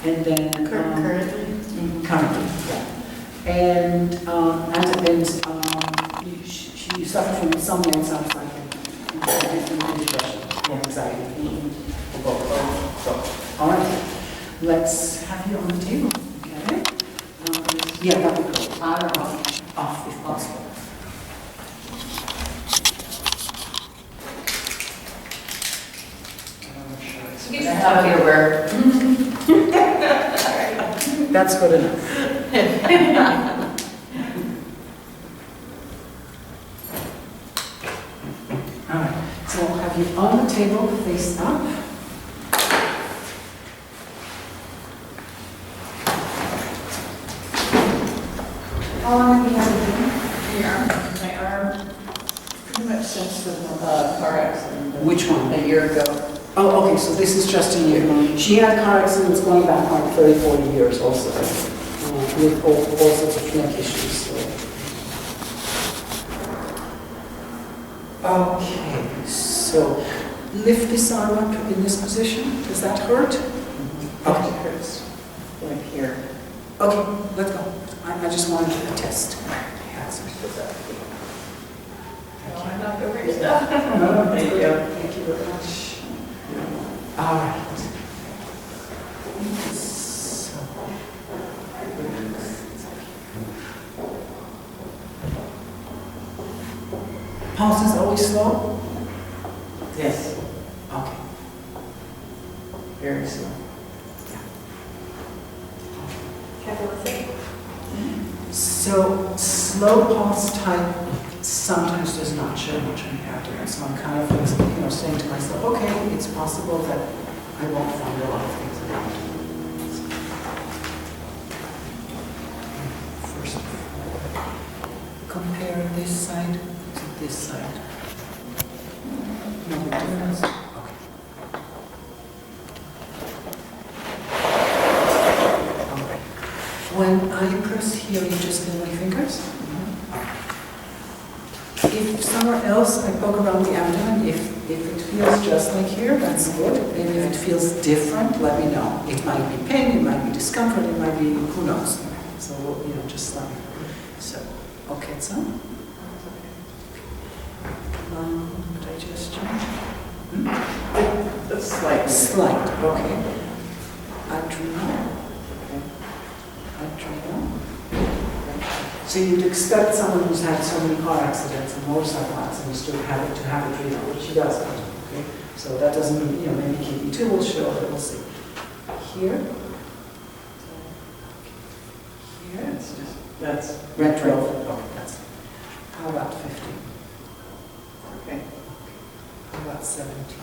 And then currently, yeah. And she suffered from insomnia and sounds like depression and anxiety. All right, let's have you on the table. Okay. Yeah, that would go on or off if possible. You can have your work. That's good enough. All right, so I'll have you on the table, face up. How long have you had it? My arm, pretty much since the car accident. Which one? A year ago. Oh, okay, so this is just a year. She had car accidents going back like 30, 40 years also, with all sorts of neck issues. So. Okay, so lift this arm up in this position. Does that hurt? Okay. It hurts like here. Okay, let's go. I just wanted to test. No, I'm not over your stuff. No, thank you. Thank you very much. All right. So. Pulse is always slow? Yes, Okay. very slow. So slow pulse type sometimes does not show much in the abdomen. So I'm kind of, saying to myself, okay, it's possible that I won't find a lot of things about it. First of all, compare this side to this side. No big difference. Okay. All right. When I press here, you just feel my fingers. If somewhere else I poke around the abdomen, if it feels just like here, that's good. And if it feels different, let me know. It might be pain, it might be discomfort, it might be who knows. So, just let me know. So, okay, so. Digestion. That's slight. Slight, okay. Adrenal. Adrenal. So you'd expect someone who's had so many car accidents and motorcycle accidents to have adrenal, but she doesn't. Okay, so that doesn't mean maybe KP2 will show, but we'll see. Here, here, It's just, that's red 12. Okay, that's. How about 15? okay. How about 17?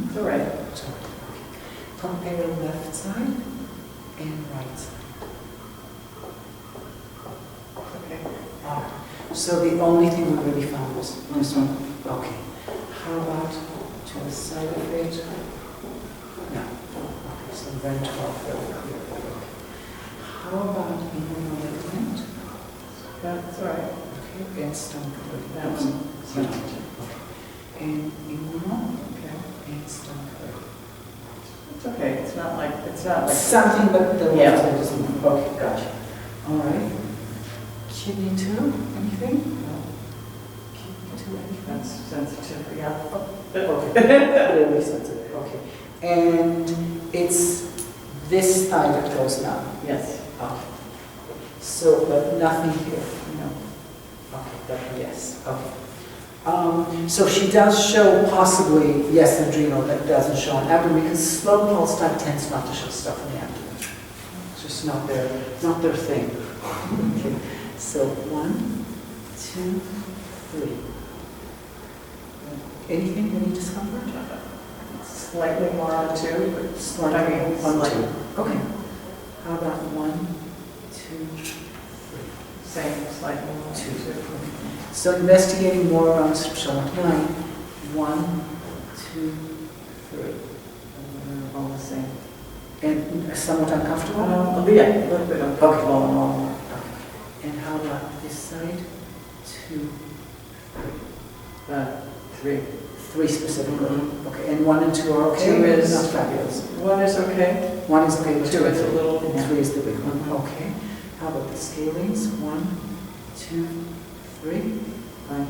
It's all right. Sorry. Okay. Compare left side and right side. Okay. So the only thing we really found was this one. Okay. How about to the side of it? No. Okay, so then 12 very clear. Okay. How about immunoligament? That's all right. Okay, and stomach. That one. Okay. And immuno. Okay. And stomach. It's okay. It's not like Something, but the Yeah. left side doesn't move. Okay, gotcha. All right. Kidney 2, anything? No. Kidney 2, anything? that's sensitive. Yeah. Okay. Really sensitive. Okay. And it's this thigh that goes down. Yes. Okay. So, but nothing here. No. Okay, but yes. Okay. So she does show possibly, yes, adrenal, that doesn't show an abdomen because slow pulse type tends not to show stuff in the abdomen. It's just not their thing. Okay. So 1, 2, 3. Anything, any discomfort? Slightly more on 2, but Slightly on on 2. 2. Okay. How about 1, 2, 3? Same, slightly more on 2. So investigating more around stomach 9. 1, 2, 3. All the same. And somewhat uncomfortable? Yeah, a little bit uncomfortable and all. And how about this side? 2, 3. 3. 3 specifically. Okay, and 1 and 2 are okay? 2 is- Not fabulous. 1 is okay. 1 is okay, but 2 is a little, and yeah. 3 is the big one. Mhm. Okay. How about the scalings? 1, 2, 3. Fine.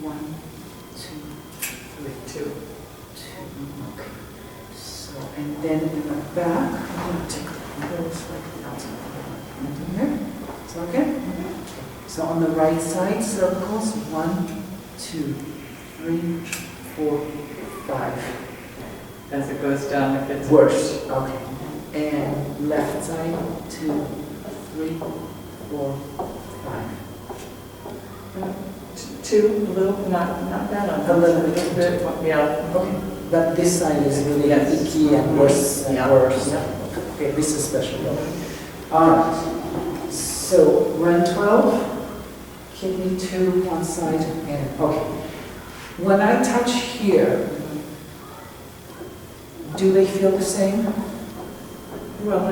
1, 2, 3. 2. 2. Okay. So, and then in the back, I'm going to take those like outside. In here. Is that okay? So on the right side, circles, 1, 2, 3, 4, 5. As it goes down, it gets Worse. Okay. And left side, 2, 3, 4, 5. 2, a little, not bad on A little bit, yeah. Okay. But this side is really Yes. icky and worse and Yeah. worse. Yeah. Okay, this is special. All right. So run 12, kidney 2, one side, and okay. When I touch here, do they feel the same? Well,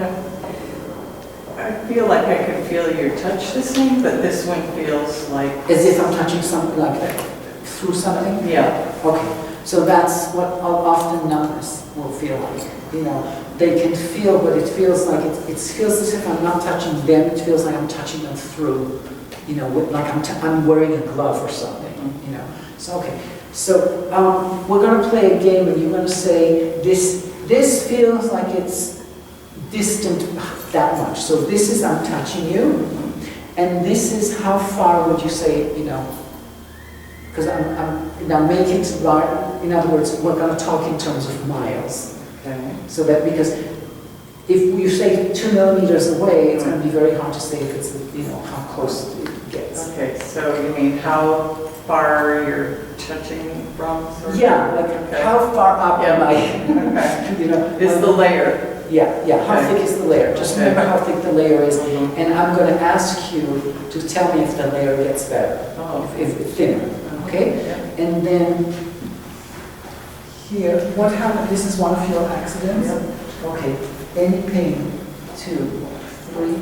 I feel like I could feel your touch the same, but this one feels like, As if I'm touching something like that, through something? yeah. Okay, so that's what often numbness will feel like. You know, they can feel, but it feels like it feels as if I'm not touching them. It feels like I'm touching them through. You know, like I'm wearing a glove or something. You know. So okay. So we're going to play a game, and you're going to say this. This feels like it's distant that much. So this is I'm touching you, and this is how far would you say? You know. Because I'm now make it large. In other words, we're going to talk in terms of miles. Okay. So that because if you say 2 millimeters away, it's going to be very hard to say if it's how close it gets. Okay, so you mean how far you're touching from? Sort of? Yeah, like Okay. how far up am I? Okay. Is the layer? Yeah. How Okay. thick is the layer? Just Okay. remember how thick the layer is, Mhm. and I'm going to ask you to tell me if the layer gets better, Oh. if it's thinner. Okay, Yeah. and then. Here, what happened? This is one of your accidents? Yeah. Okay. Any pain? 2, 3,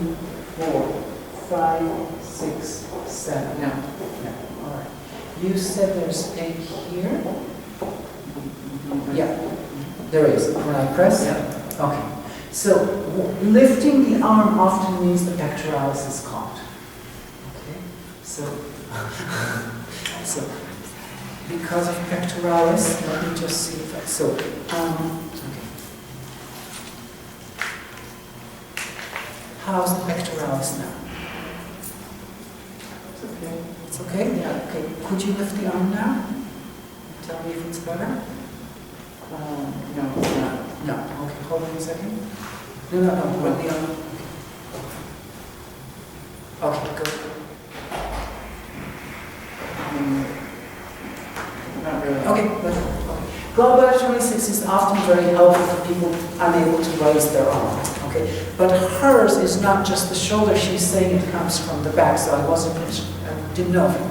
4, 5, 6, 7. No. No. All right. You said there's pain here? Yeah. There is. When I press? Yeah. Okay. So lifting the arm often means the pectoralis is caught. Okay. So because of pectoralis, let me just see if I, okay. How's the pectoralis now? It's okay. It's okay? Yeah. Okay. Could you lift the arm now? Tell me if it's better? No, it's not. No. Okay, hold on a second. No, hold the arm. Okay, good. Not really. Okay, good. Gallbladder 26 is often very helpful for people unable to raise their arm. Okay, but hers is not just the shoulder. She's saying it comes from the back, so I didn't know if it was.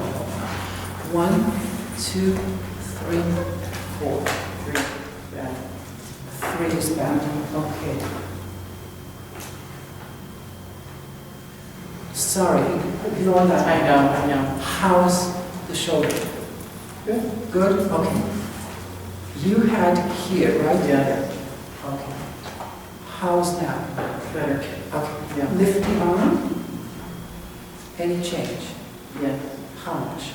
1, 2, 3, 4. 3. Yeah. 3 is bad. Okay. Sorry, ignore that. I know. How's the shoulder? Good. Good? Okay. You had here, right? Yeah. Okay. How's now? Better. Okay. Yeah. Lift the arm. Any change? Yes. How much?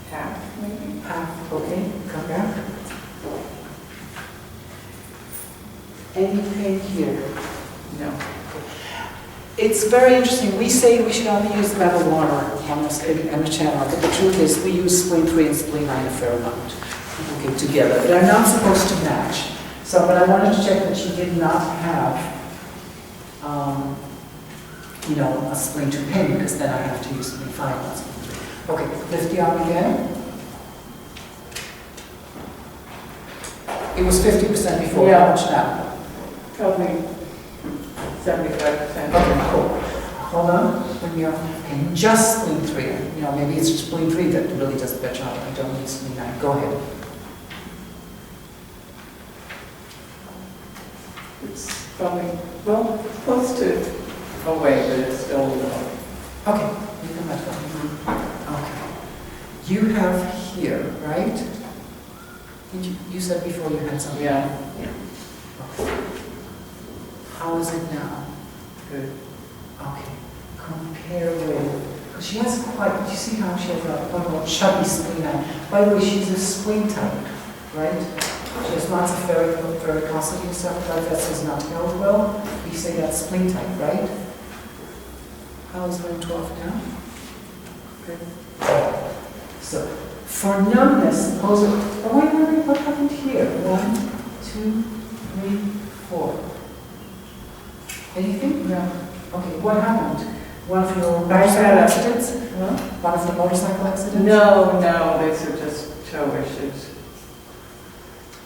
Half maybe. Half. Okay. Come back. Any pain here? No. It's very interesting. We say we should only use level 1 on the channel, but the truth is we use spleen 3 and spleen 9 a fair amount. Okay, together. They're not supposed to match. So, but I wanted to check that she did not have, a spleen 2 pain, because then I have to use spleen 5 on spleen 3. Okay, lift the arm again. It was 50% before. Yeah. How much now? Probably 75%. Okay, cool. Hold on. When you're okay, just spleen 3. Maybe it's just spleen 3 that really does the better job. I don't need spleen 9. Go ahead. It's probably, close to away, but it's still low. Okay. You can let go. Okay. You have here, right? You said before you had something. Yeah. How is it now? Good. Okay. Compare with, because she has quite, you see how she has a chubby spleen now. By the way, she's a spleen type, right? She has lots of varicosity and stuff, blood vessels not held well. We say that's spleen type, right? How is 112 now? Good. So, for numbness, suppose what happened here? 1, 2, 3, 4. Anything? No. Okay, what happened? One of your motorcycle accidents? Huh? One of the motorcycle accidents? No, these are just toe issues.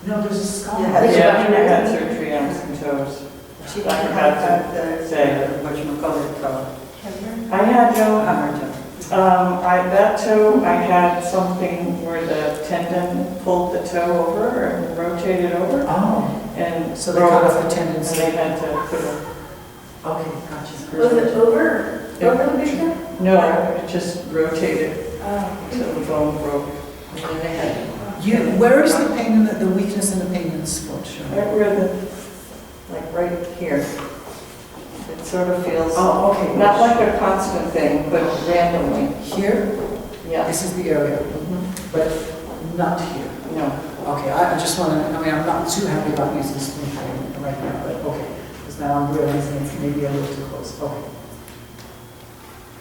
No, there's a scar. Yeah, Yeah, I had surgery on some toes. She I had forgot that, say. whatchamacallit, I had no, hammer toe. that toe, I had something where the tendon pulled the toe over and rotated over Oh, and so they cut off the and tendons. they had to put a, Okay, gotcha. Was it over the big toe? no, it just rotated Oh. until the bone broke. Where is the pain in the weakness and the pain in the foot? Sure. Right where the, like right here. It sort of feels, Oh, okay. not like a constant thing, but randomly. Here, Yeah. this is the area, Mhm. but not here. No. Okay, I just want to, I'm not too happy about using this thing right now, but okay. Because now I'm realizing it's maybe a little too close. Okay.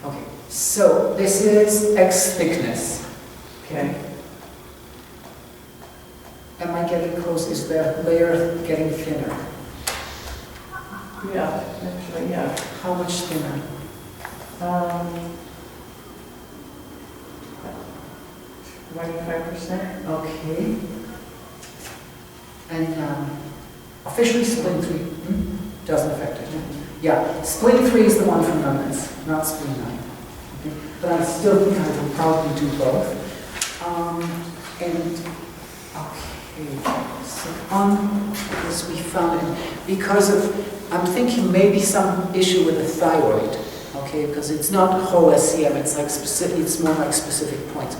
Okay, so this is X thickness. Okay. Am I getting close? Is the layer getting thinner? Yeah, actually, yeah. How much thinner? 25%. Okay. And officially spleen 3 doesn't affect it. Yeah, spleen 3 is the one for numbness, not spleen 9. Okay. But I still think I will probably do both. Okay, so on this we found it because of, I'm thinking maybe some issue with the thyroid. Okay, because it's not whole SCM, it's like specific, it's more like specific points.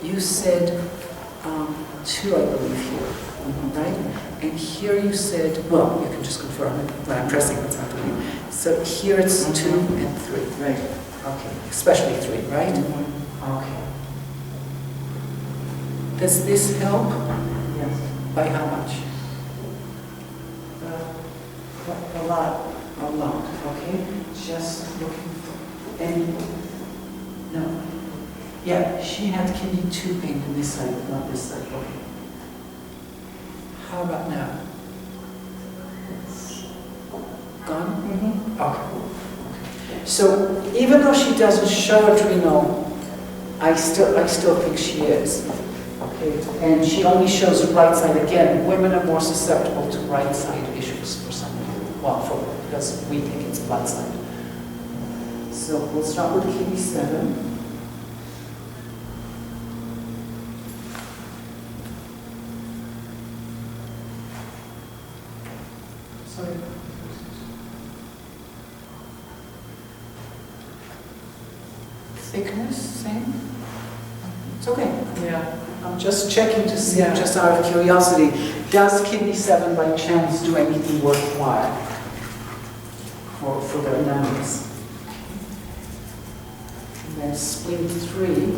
You said 2, I believe, here, right? And here you said, well, you can just confirm it when I'm pressing, it's not doing it. So here it's 2 and 3. Right. Okay, especially 3, right? Okay. Does this help? Yes. By how much? A lot. A lot, okay? Just looking for, and, no. Yeah, she had kidney 2 pain on this side, but not this side, okay. How about now? Gone? Mm-hmm. Okay. So even though she doesn't show adrenal, I still think she is. Okay. And she only shows the right side. Again, women are more susceptible to right side issues for some reason. Well, because we think it's blood side. So we'll start with kidney 7. Sorry. Thickness, same? It's okay. Yeah. I'm just checking to see, Yeah. just out of curiosity, does kidney 7 by chance do anything worthwhile for their numbers? And then spleen 3.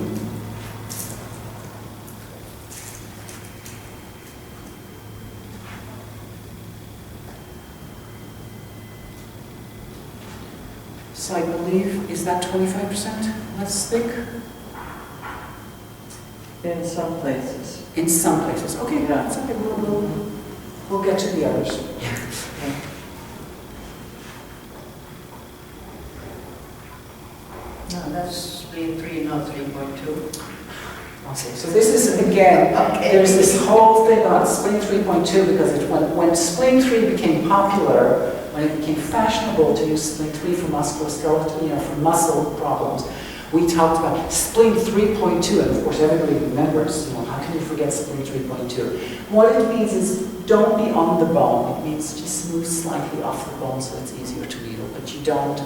So I believe, is that 25% less thick? In some places. In some places. Okay, Yeah. that's okay. We'll get to the others. No, that's spleen 3, not 3.2. Okay, so this is, again, there's this whole thing about spleen 3.2 because when spleen 3 became popular, when it became fashionable to use spleen 3 for musculoskeletal, for muscle problems, we talked about spleen 3.2, and of course everybody remembers, how can you forget spleen 3.2? What it means is don't be on the bone. It means just move slightly off the bone so it's easier to needle, but you don't,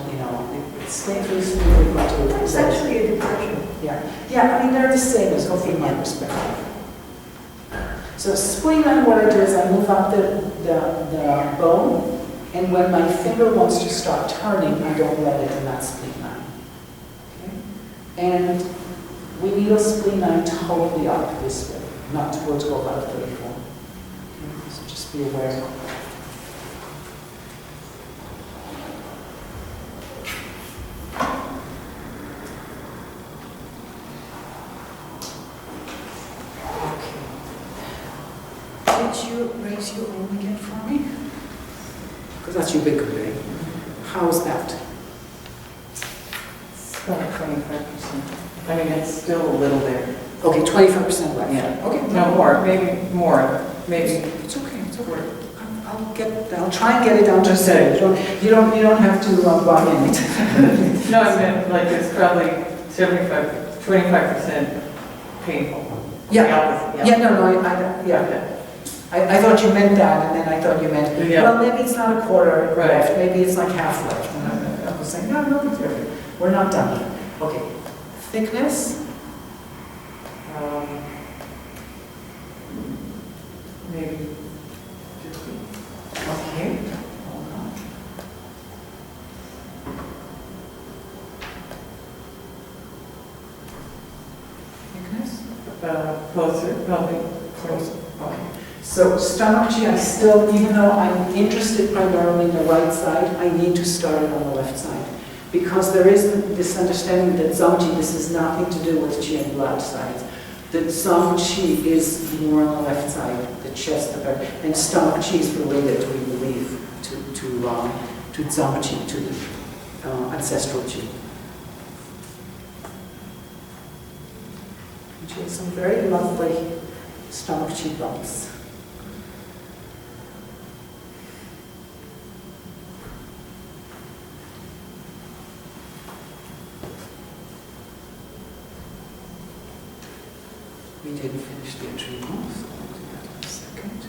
Spleen 3, spleen 3.2. It's actually a depression. Yeah, I mean, they're the same as hopefully my perspective. So spleen 9, what I do is I move up the bone, and when my finger wants to start turning, I don't let it, and that's spleen 9. Okay? And we needle spleen 9 totally up this way, not towards goal out of 34. Okay? So just be aware. Could you raise your arm again for me? Because that's your big company. How's that? It's about 25%. I mean, it's still a little there. Okay, 25% left. Yeah. Okay. No more, maybe more, maybe. It's okay. It's okay. I'll try and get it down to Okay. 7. You don't have to buy it. No, I meant like it's probably 25% painful. Yeah. The opposite, Yeah. No. Yeah. Okay. I thought you meant that, and then I thought you meant, Yeah. well, maybe it's not a quarter Right. left, maybe it's like half left. And I was saying, no, we're not done yet. Okay, thickness, Maybe 50. okay, hold on. Thickness, Closer, probably. close, okay. So stomach Chi, I still, even though I'm interested primarily in the right side, I need to start it on the left side. Because there is this understanding that Zongji, this has nothing to do with Qi and blood sides. That Zongji is more on the left side, the chest, the back, and stomach Qi is related, we believe, to Zongji, to the ancestral Qi. And she has some very lovely stomach Qi bumps. We didn't finish the adrenal, so I'll do that in a second.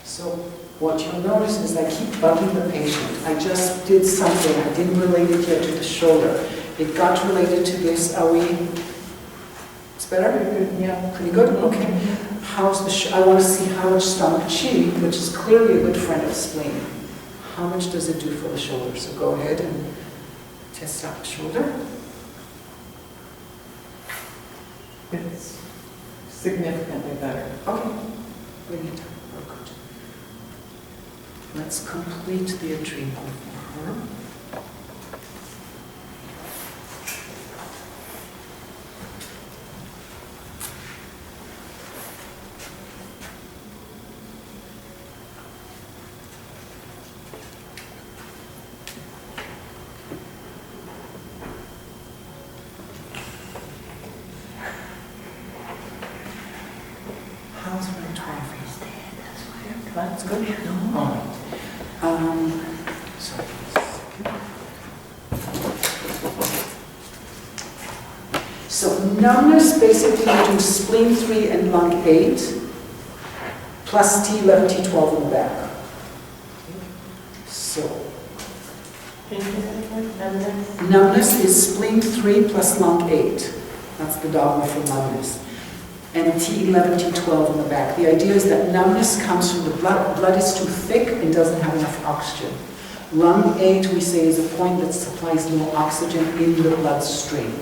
So what you'll notice is I keep bugging the patient. I just did something, I didn't relate it yet to the shoulder. It got related to this. Are we? It's better? Yeah. Pretty good? Okay. How's the I want to see how much stomach Qi, which is clearly a good friend of spleen, how much does it do for the shoulder? So go ahead and test out the shoulder. It's significantly better. Okay. Bring it down. Very good. Let's complete the adrenal for her. How's my 12? That's good? All right. Sorry. So numbness basically you do spleen 3 and lung 8 plus T11, T12 in the back. So numbness is spleen 3 plus lung 8. That's the dogma for numbness. And T11, T12 in the back. The idea is that numbness comes from the blood. Blood is too thick and doesn't have enough oxygen. Lung 8, we say, is a point that supplies more oxygen in the bloodstream.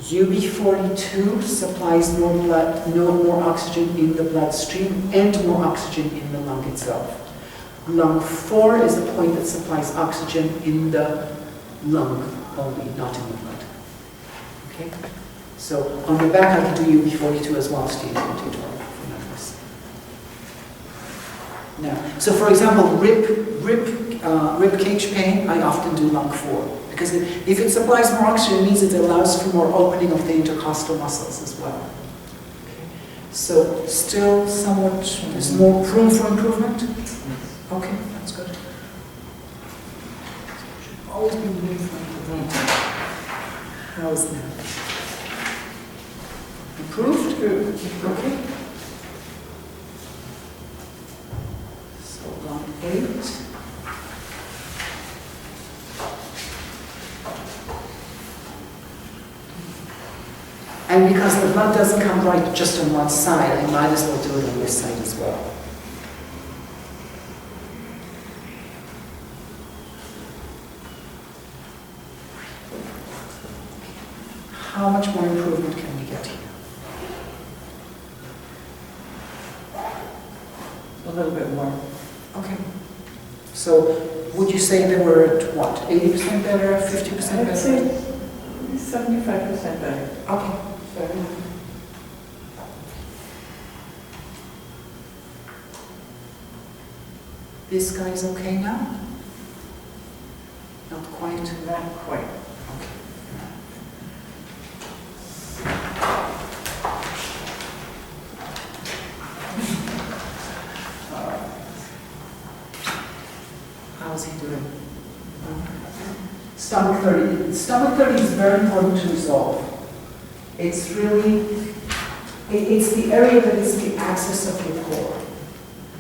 UB42 supplies more oxygen in the bloodstream and more oxygen in the lung itself. Lung 4 is a point that supplies oxygen in the lung only, not in the blood. Okay? So on the back I can do UB42 as well, Steve, now, so for example, rib cage pain, I often do lung 4. Because if it supplies more oxygen, it means it allows for more opening of the intercostal muscles as well. Okay. So still somewhat, there's more room for improvement? Okay, that's good. Always be room for improvement. How's that? Improved? Okay. So on 8. And because the blood doesn't come right just on one side, I might as well do it on this side as well. How much more improvement can we get here? A little bit more. Okay. So would you say that we're at what, 80% better, 50% better? I'd say 75% better. Okay, fair enough. This guy's okay now? Not quite? Not quite. Okay. How's he doing? Stomach 30. Stomach 30 is very important to resolve. It's really, it's the area that is the axis of your core.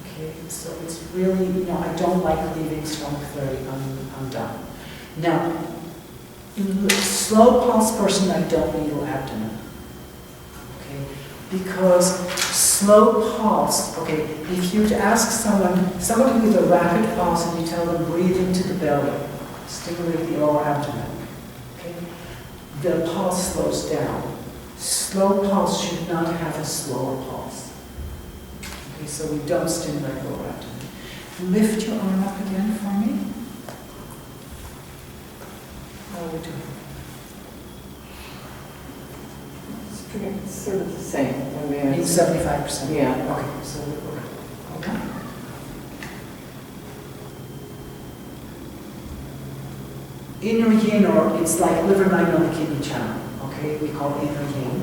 Okay, so it's really, I don't like leaving stomach 30 undone. Now, in the slow pulse person, I don't needle abdomen. Okay, because slow pulse, okay, if you ask somebody with a rapid pulse and you tell them breathe into the belly, stimulate the lower abdomen, okay, the pulse slows down. Slow pulse should not have a slower pulse. Okay, so we don't stimulate lower abdomen. Lift your arm up again for me. How are we doing? It's sort of the same. I mean, It's 75%. Yeah. Okay, so we're good. Okay. Inner yin, or it's like liver 9 on the kidney channel. Okay, we call it inner yin.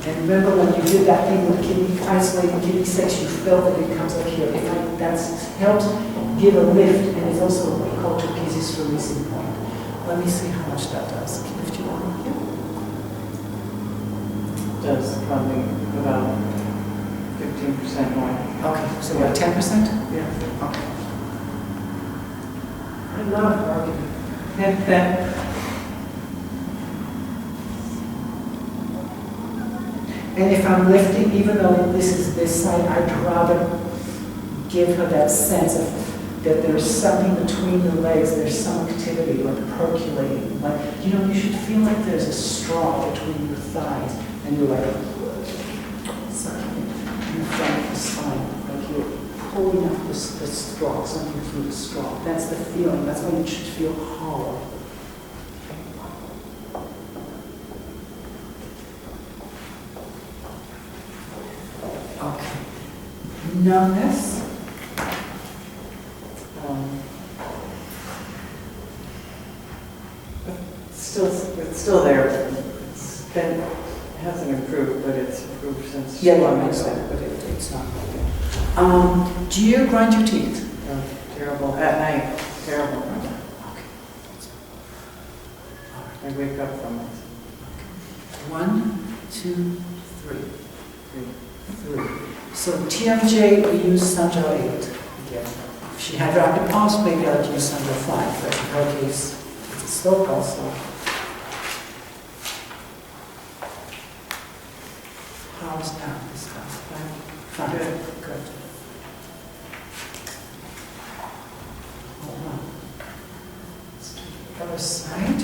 And remember when you did that thing with the kidney, isolating kidney 6, you felt that it comes up here. That's helped give a lift, and it's also what we call trapezius releasing point. Let me see how much that does. Lift your arm here. does probably about 15% more. Okay, so we're at 10%? Yeah. Okay. I love bargaining. And if I'm lifting, even though this is this side, I'd rather give her that sense of that there's something between the legs, there's some activity, like percolating. Like, you should feel like there's a straw between your thighs, and you're like, something in front of the spine, like you're pulling up the straw, something through the straw. That's the feeling. That's why you should feel hollow. Okay. Numbness. It's still there. It hasn't improved, but it's improved since. Yeah, makes sense, but it's not okay. Do you grind your teeth? Terrible. At night, terrible. Okay. I wake up from it. 1, 2, 3. 3. So TMJ, we use Sanjo 8. Again. If she had rapid pulse, maybe I'd use Sanjo 5, but in her case, it's a slow pulse. So. How's now this stuff? Fine. Good. Good. Hold on. Let's do the other side.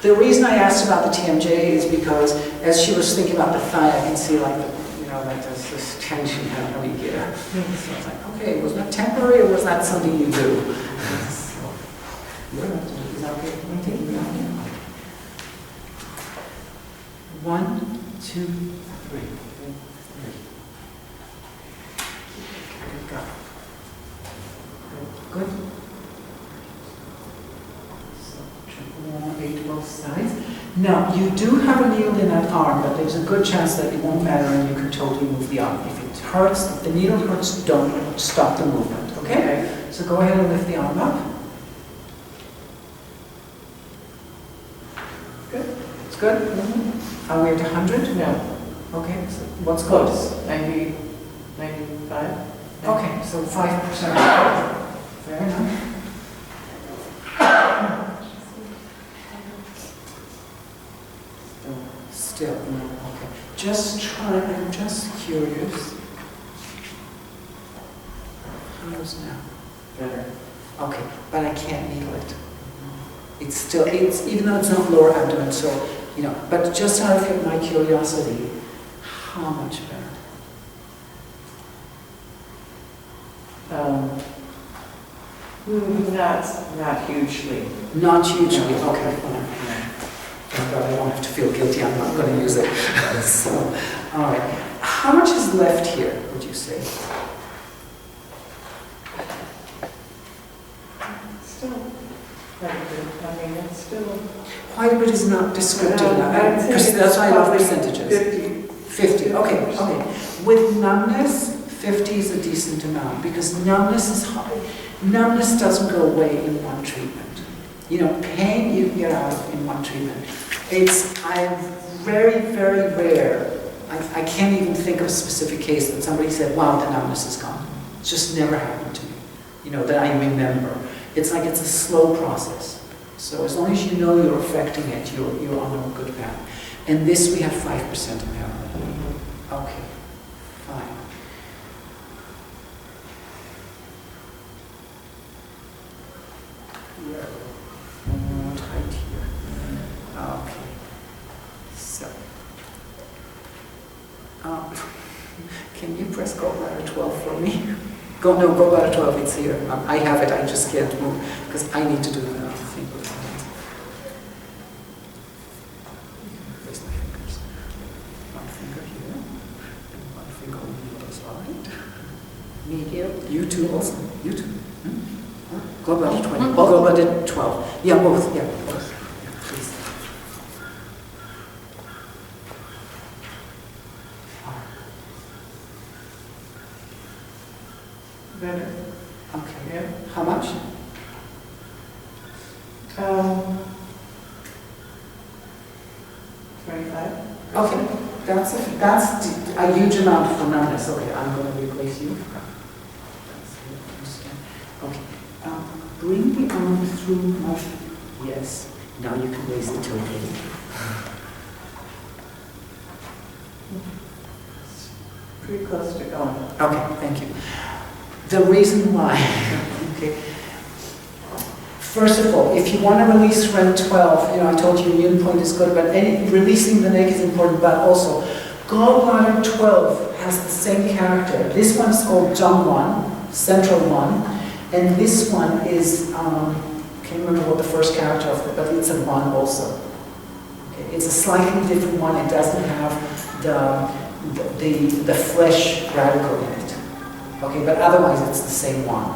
The reason I asked about the TMJ is because as she was thinking about the thigh, I can see like like there's this tension happening here. So I was like, okay, was that temporary or was that something you do? So, you're not doing it. Is that okay? I'm taking you out here. 1, 2, 3. Good. So, triple 8 both sides. Now, you do have a needle in that arm, but there's a good chance that it won't matter and you can totally move the arm. If it hurts, if the needle hurts, don't stop the movement, okay? So go ahead and lift the arm up. It's good? Are we at 100? No, Okay, so what's good? close, 90, 95. Okay, so 5%. Fair enough. Still, no, okay. Just try, I'm just curious. How's now? Better. Okay, but I can't needle it. It's still, even though it's not lower abdomen, so, but just out of my curiosity, how much better? Not hugely. Not hugely, okay, fine. But I don't have to feel guilty, I'm not going to use it. So, all right. How much is left here, would you say? Still quite good. I mean, it's still. Quite a bit is not descriptive I'd enough, say because it's that's why I love probably percentages. 50. 50, okay. With numbness, 50 is a decent amount, because numbness is hard. Numbness doesn't go away in one treatment. Pain you can get out of in one treatment. I'm very, very rare. I can't even think of a specific case that somebody said, wow, the numbness is gone. It's just never happened to me, that I remember. It's like it's a slow process. So as long as you know you're affecting it, you're on a good path. And this we have 5% apparently. Okay, fine. Tight here. Okay. So, can you press gallbladder 12 for me? Gallbladder 12, it's here. I have it, I just can't move, because I need to do the thing with my hands. Where's my fingers? One finger here, and one finger on the other side. Medium. You too also, you too. Gallbladder 20, gallbladder 12. Yeah, both, yeah, both. Yeah, please. Better. Okay. Yeah. How much? 25. Okay, that's a huge amount for numbness. Okay, I'm going to replace you. Okay, bring the arm through my. Yes. Now you can raise the toe. Pretty close to going. Okay, thank you. The reason why. Okay. First of all, if you want to release REM 12, I told you immune point is good, but releasing the neck is important, but also gallbladder 12 has the same character. This one is called Zhang 1, central 1, and this one is, can't remember what the first character of it, but it's a 1 also. Okay. It's a slightly different one. It doesn't have the flesh radical in it. Okay, but otherwise it's the same one.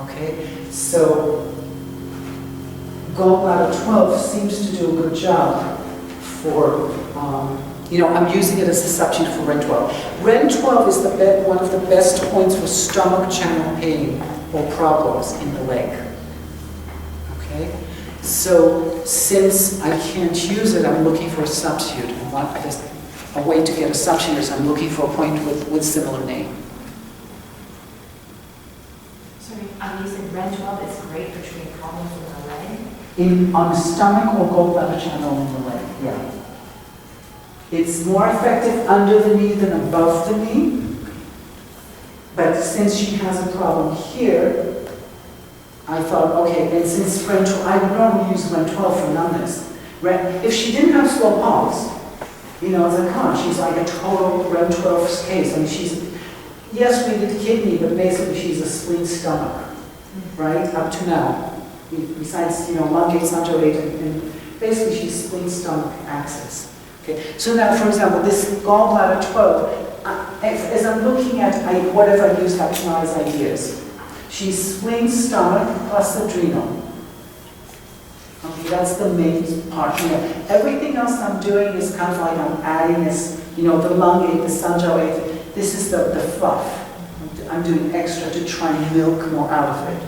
Okay, so gallbladder 12 seems to do a good job for, I'm using it as a substitute for REN 12. REN 12 is one of the best points for stomach channel pain or problems in the leg. Okay, so since I can't use it, I'm looking for a substitute. A way to get a substitute is I'm looking for a point with similar name. Sorry, you said REN 12 is great for treating problems in the leg? On the stomach or gallbladder channel in the leg, yeah. It's more effective under the knee than above the knee. But since she has a problem here, I thought, okay, and since REN 12, I would normally use REN 12 for numbness. If she didn't have slow pulse, it's like, come on, she's like a total REN 12 case. I mean, yes, we did kidney, but basically she's a spleen stomach, right, up to now. Besides, lung gate, central gate, and basically she's spleen stomach axis. Okay, so now, for example, this gallbladder 12, as I'm looking at whatever I use have nice ideas. She's spleen stomach plus adrenal. Okay, that's the main part here. Everything else I'm doing is kind of like I'm adding this, the lung gate, the central gate. This is the fluff. I'm doing extra to try and milk more out of it.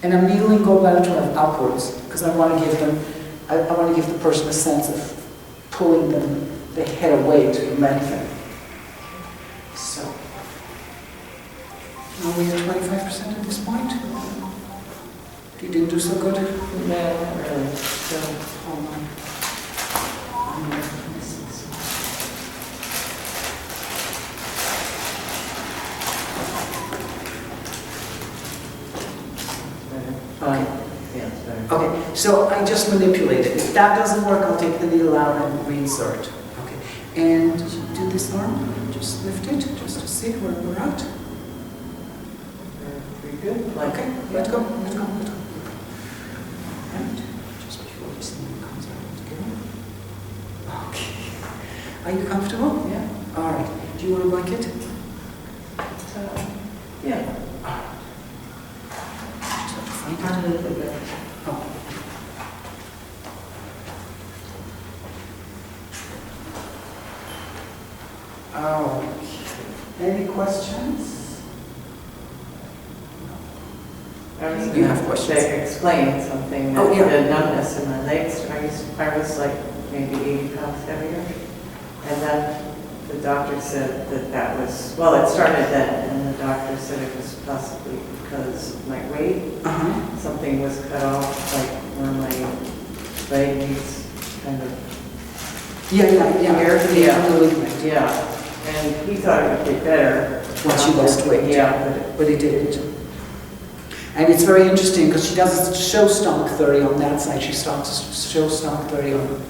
And I'm needling gallbladder 12 upwards because I want to give them, I want to give the person a sense of pulling them, the head away to lengthen. So, are we at 25% at this point? You didn't do so good? No, not really. So, Hold on. I'm missing something. better. Yeah, it's better. Okay, so I just manipulate it. If that doesn't work, I'll take the needle out and reinsert. Okay, and do this arm. Just lift it, just to see where we're at. Pretty good. Okay, let go, let go, let go. Right, just before this thing comes out together. Okay. Are you comfortable? Yeah. All right. Do you want a blanket? Yeah. Just have to find it. A little bit. Oh. Okay. Any questions? I was You have going questions? to explain something, Oh, that yeah. the numbness in my legs. I was like maybe 80 pounds heavier. And then the doctor said that was, well, it started then, and the doctor said it was possibly because of my weight. Uh-huh. Something was cut off, like where my leg needs kind of, Yeah. Yeah. The ligament. yeah. And he thought it would get better. Once you lost weight. Yeah, But it didn't. And it's very interesting because she doesn't show stomach 30 on that side. She shows stomach 30 on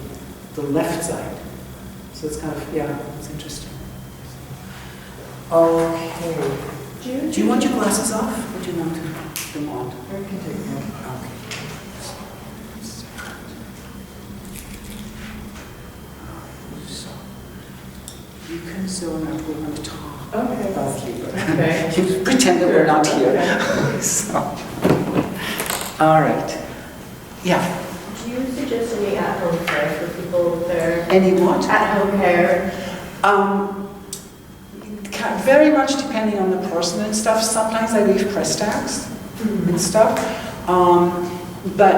the left side. So it's kind of, yeah, it's interesting. Okay. Do you want your glasses off or do you want them on? I can take them. Okay. So, you can zone out, we're going to talk Okay. about you, but Okay. you pretend that we're not here. Okay. So, all right. Yeah. Do you suggest any at-home care for people with their Any what? at-home care? Very much depending on the person and stuff. Sometimes I leave press tags and stuff. But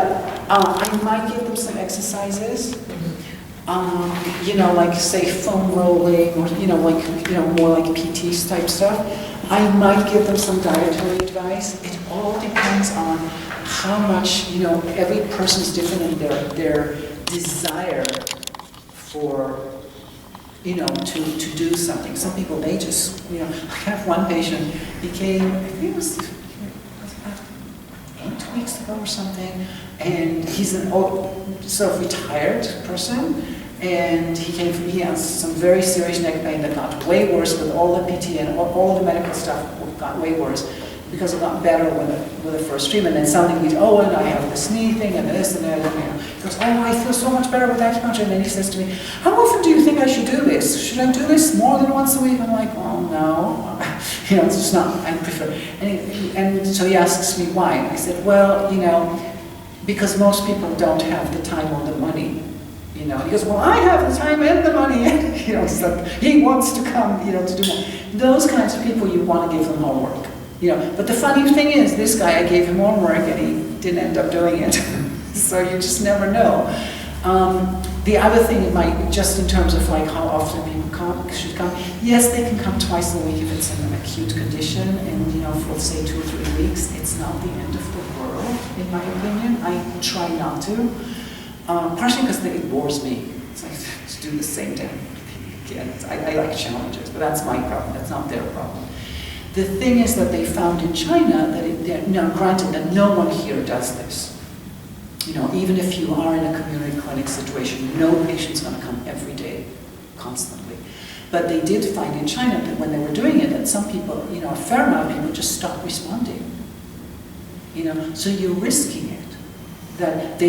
I might give them some exercises. Like say foam rolling or, more like PTs type stuff. I might give them some dietary advice. It all depends on how much, every person's different in their desire for, to do something. Some people, they just, I have one patient, he came, I think it was about 8 weeks ago or something, and he's an old, sort of retired person, and he has some very serious neck pain that got way worse with all the PT and all the medical stuff got way worse because it got better with the first treatment. And suddenly and I have this knee thing and this and that. And he goes, I feel so much better with acupuncture. And then he says to me, how often do you think I should do this? Should I do this more than once a week? I'm like, oh no, it's just not, I prefer. And so he asks me why. And I said, well, because most people don't have the time or the money. He goes, well, I have the time and the money. So he wants to come, to do more. Those kinds of people, you want to give them homework. But the funny thing is, this guy, I gave him homework and he didn't end up doing it. So you just never know. The other thing, it might, just in terms of like how often people should come, yes, they can come twice a week if it's in an acute condition, and for say 2 or 3 weeks, it's not the end of the world, in my opinion. I try not to. Partially because it bores me. It's like to do the same damn thing again. I like challenges, but that's my problem. That's not their problem. The thing is that they found in China that granted that no one here does this. Even if you are in a community clinic situation, no patient's going to come every day, constantly. But they did find in China that when they were doing it, that some people, a fair amount of people just stopped responding. So you're risking it. That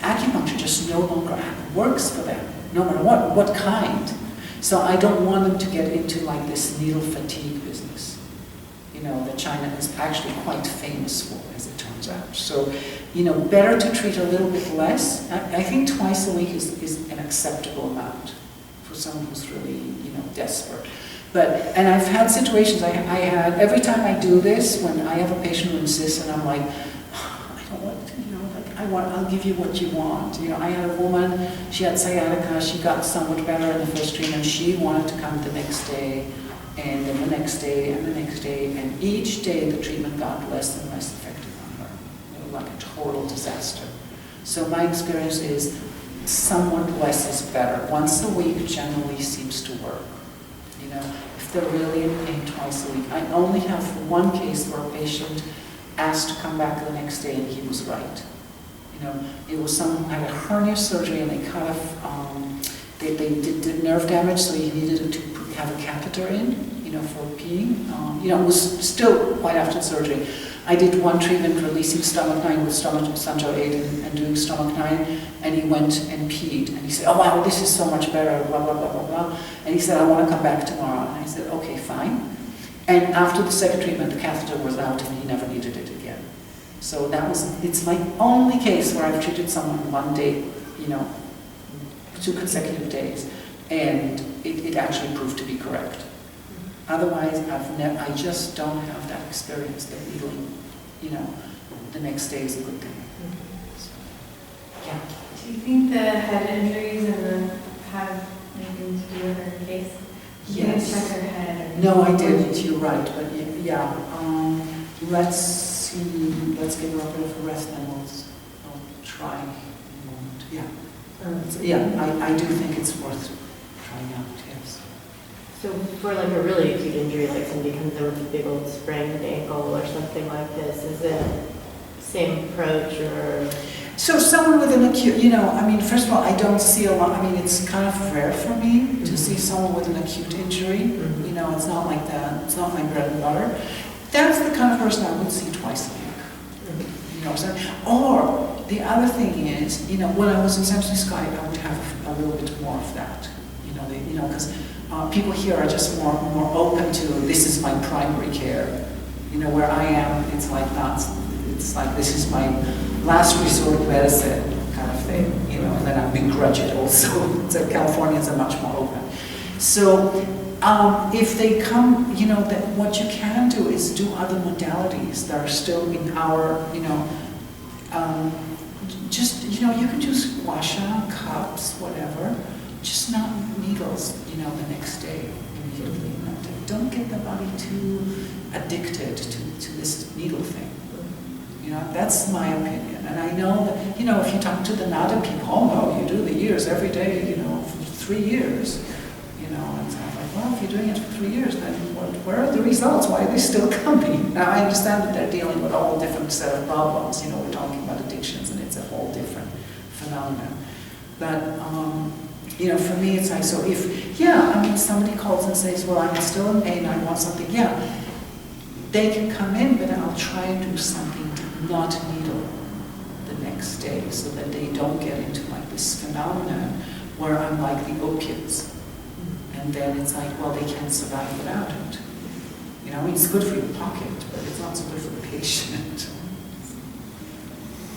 acupuncture just no longer works for them, no matter what kind. So I don't want them to get into like this needle fatigue business, that China is actually quite famous for, as it turns out. So, better to treat a little bit less. I think twice a week is an acceptable amount for someone who's really, desperate. And I've had situations, I had, every time I do this, when I have a patient who insists and I'm like, I don't want to, I'll give you what you want. I had a woman, she had sciatica, she got somewhat better in the first treatment, she wanted to come the next day, and then the next day, and the next day, and each day the treatment got less and less effective on her. It was like a total disaster. So my experience is somewhat less is better. Once a week generally seems to work. If they're really in pain twice a week. I only have one case where a patient asked to come back the next day and he was right. It was someone who had a hernia surgery and they kind of, they did nerve damage, so he needed to have a catheter in, for peeing. It was still quite after surgery. I did one treatment releasing stomach 9 with Sanjo 8 and doing stomach 9, and he went and peed. And he said, oh wow, this is so much better, blah, blah, blah, blah, blah. And he said, I want to come back tomorrow. And I said, okay, fine. And after the second treatment, the catheter was out and he never needed it again. So it's my only case where I've treated someone one day, 2 consecutive days, and it actually proved to be correct. Otherwise, I just don't have that experience that needling, the next day is a good thing. So, yeah. Do you think the head injuries have anything to do with her case? You didn't Yes. check her head? Or No, I didn't. You're right. But yeah, let's see. Let's give her a bit of a rest, and I'll try in a moment. Yeah. I do think it's worth trying out. Yes. So for like a really acute injury, like somebody comes in with a big old sprained ankle or something like this, is it same approach or? So someone with an acute, first of all, I don't see a lot. It's kind of rare for me to see someone with an acute injury. It's not like that. It's not my bread and butter. That's the kind of person I would see twice a week. Or the other thing is, when I was in San Francisco, I would have a little bit more of that. Because people here are just more open to this is my primary care. Where I am, it's like not. It's like this is my last resort medicine kind of thing. And then I begrudge it also. So Californians are much more open. So if they come, that what you can do is do other modalities that are still in our, you can do squash cups, whatever, just not needles, the next day immediately. Don't get the body too addicted to this needle thing. That's my opinion. And I know that, if you talk to the NADA people, oh no, you do the years every day, for 3 years. And so I'm like, well, if you're doing it for 3 years, then where are the results? Why are they still coming? Now, I understand that they're dealing with a whole different set of problems. We're talking about addictions, and it's a whole different phenomenon. But, for me, it's like, so if, somebody calls and says, well, I'm still in pain, I want something, they can come in, but I'll try and do something to not needle the next day so that they don't get into like this phenomenon where I'm like the opiates. And then it's like, well, they can't survive without it. It's good for your pocket, but it's not so good for the patient.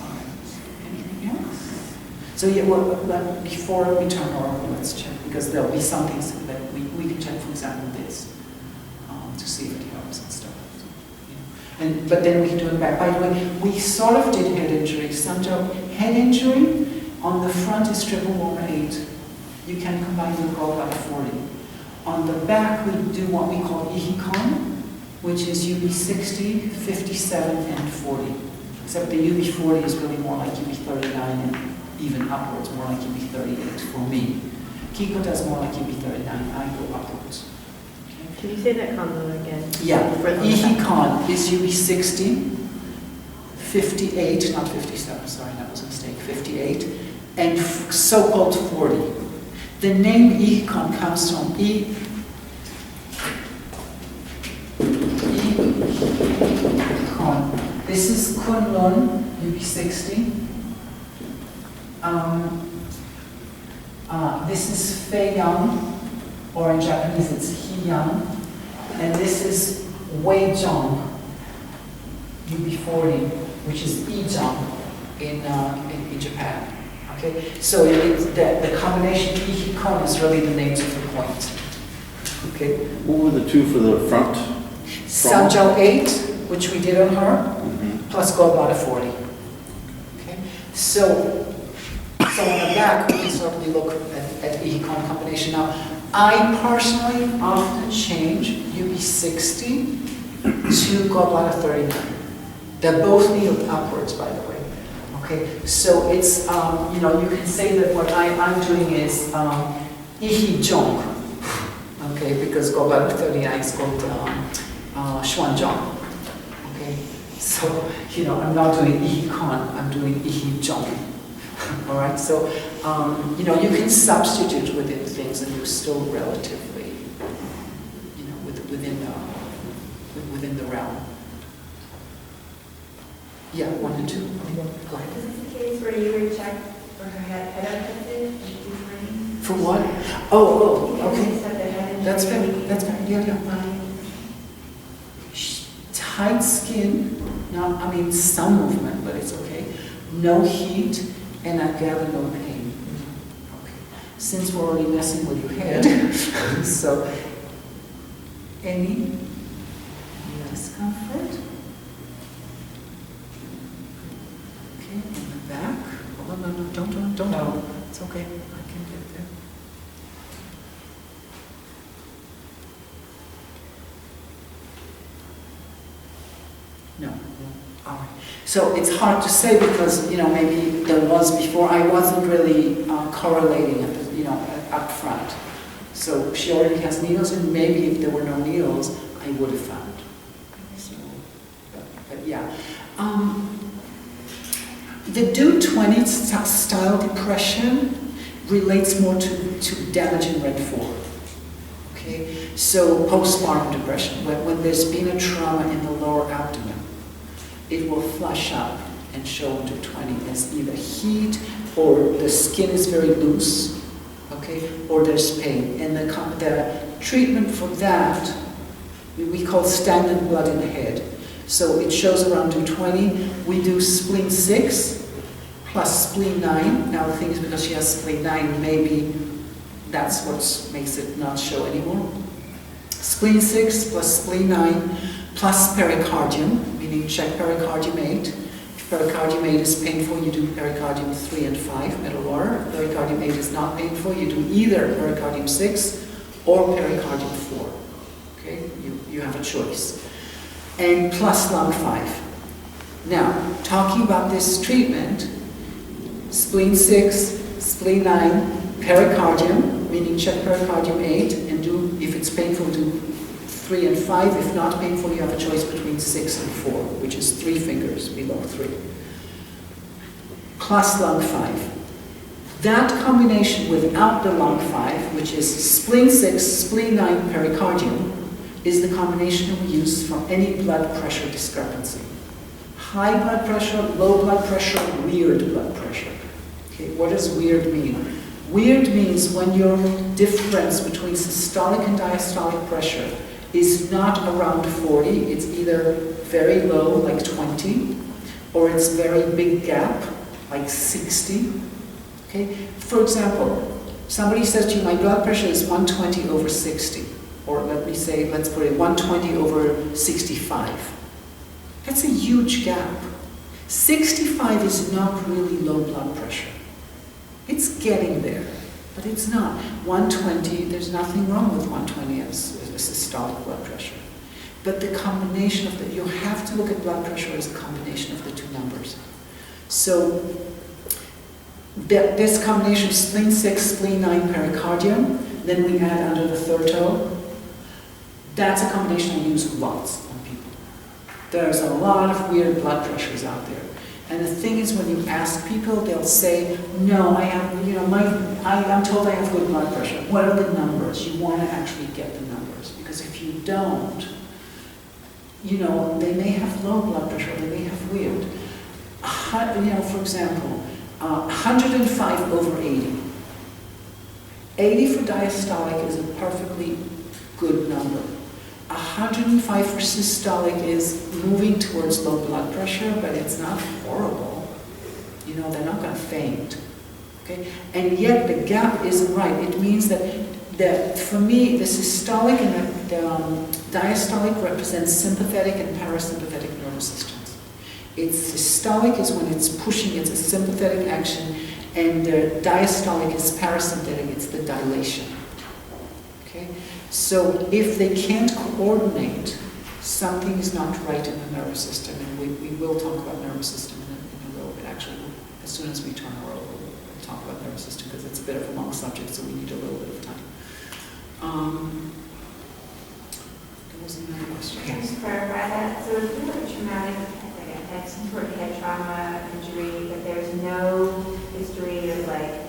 All right. Anything else? So before we turn over, let's check, because there'll be some things that we can check, for example, this, to see if it helps and stuff. But then we can do it back. By the way, we sort of did head injury. Sanjo, head injury, on the front is triple warmer 8. You can combine with gallbladder 40. On the back, we do what we call Ihikon, which is UB 60, 57, and 40. Except the UB 40 is really more like UB 39 and even upwards, more like UB 38 for me. Kiiko does more like UB 39, I go upwards. Can you say that combo again? Yeah, Ihikon is UB 60, 58, not 57, sorry, that was a mistake, 58, and so-called 40. The name Ihikon comes from Ihikon. This is Kunlun, UB 60. This is Feiyang, or in Japanese it's Hiyang. And this is Weijong, UB40, which is Ijong in Japan. Okay, so the combination Ihikon is really the names of the points. Okay. What were the two for the front? Sanjiao 8, which we did on her, Mhm. plus gallbladder 40. Okay. So on the back, we can certainly look at EECOM combination. Now, I personally often change UB60 to gallbladder 39. They're both needled upwards, by the way. Okay, so it's, you know, you can say that what I'm doing is Ihi Jong, okay, because gallbladder 39 is called Xuan Jong. Okay, so, you know, I'm not doing Ihi Kon, I'm doing Ihi Jong. All right, so, you know, you can substitute within things and you're still relatively, you know, within the realm. Yeah, 1 and 2. Go ahead. Is this the case where you were checked for her head affected and she's running? For what? Oh, okay. You said the head injury. That's fair, yeah. Tight skin, not, I mean, some movement, but it's okay. No heat, and I gather no pain. Okay. Since we're already messing with your head, so any discomfort? Okay, in the back. Oh, no, don't. No. It's okay. I can get there. No. All right. So it's hard to say because, you know, maybe there was before. I wasn't really correlating it, you know, up front. So she already has needles, and maybe if there were no needles, I would have found. So, but yeah. The Do 20 style depression relates more to damage in red 4. Okay, so postpartum depression, when there's been a trauma in the lower abdomen, it will flush up and show into 20 as either heat or the skin is very loose, okay, or there's pain. And the treatment for that, we call stagnant blood in the head. So it shows around do 20. We do spleen 6 plus spleen 9. Now the thing is, because she has spleen 9, maybe that's what makes it not show anymore. Spleen 6 plus spleen 9 plus pericardium, meaning check pericardium 8. If pericardium 8 is painful, you do pericardium 3 and 5, middle water. If pericardium 8 is not painful, you do either pericardium 6 or pericardium 4. Okay, you have a choice. And plus lung 5. Now, talking about this treatment, spleen 6, spleen 9, pericardium, meaning check pericardium 8, and do, if it's painful, do 3 and 5. If not painful, you have a choice between 6 and 4, which is 3 fingers below 3. Plus lung 5. That combination without the lung 5, which is spleen 6, spleen 9, pericardium, is the combination we use for any blood pressure discrepancy. High blood pressure, low blood pressure, weird blood pressure. Okay, what does weird mean? Weird means when your difference between systolic and diastolic pressure is not around 40, it's either very low, like 20, or it's very big gap, like 60. Okay? For example, somebody says to you, my blood pressure is 120 over 60. Or let's put it 120 over 65. That's a huge gap. 65 is not really low blood pressure. It's getting there, but it's not. 120, there's nothing wrong with 120 as systolic blood pressure. But the combination of you have to look at blood pressure as a combination of the two numbers. So this combination of spleen 6, spleen 9, pericardium, then we add under the third toe. That's a combination I use lots on people. There's a lot of weird blood pressures out there. And the thing is, when you ask people, they'll say, no, I have, you know, I'm told I have good blood pressure. What are the numbers? You want to actually get the numbers. Because if you don't, you know, they may have low blood pressure, they may have weird. You know, for example, 105 over 80. 80 for diastolic is a perfectly good number. 105 for systolic is moving towards low blood pressure, but it's not horrible. You know, they're not going to faint. Okay? And yet the gap isn't right. It means that for me, the systolic and the diastolic represents sympathetic and parasympathetic nervous systems. Systolic is when it's pushing, it's a sympathetic action, and the diastolic is parasympathetic, it's the dilation. Okay? So if they can't coordinate, something is not right in the nervous system, and we will talk about nervous system in a little bit. Actually, as soon as we turn our over, we'll talk about nervous system because it's a bit of a long subject, so we need a little bit of time. There was another question. Can I just clarify that? So if you have a traumatic, like a head, some sort of head trauma, injury, but there's no history of like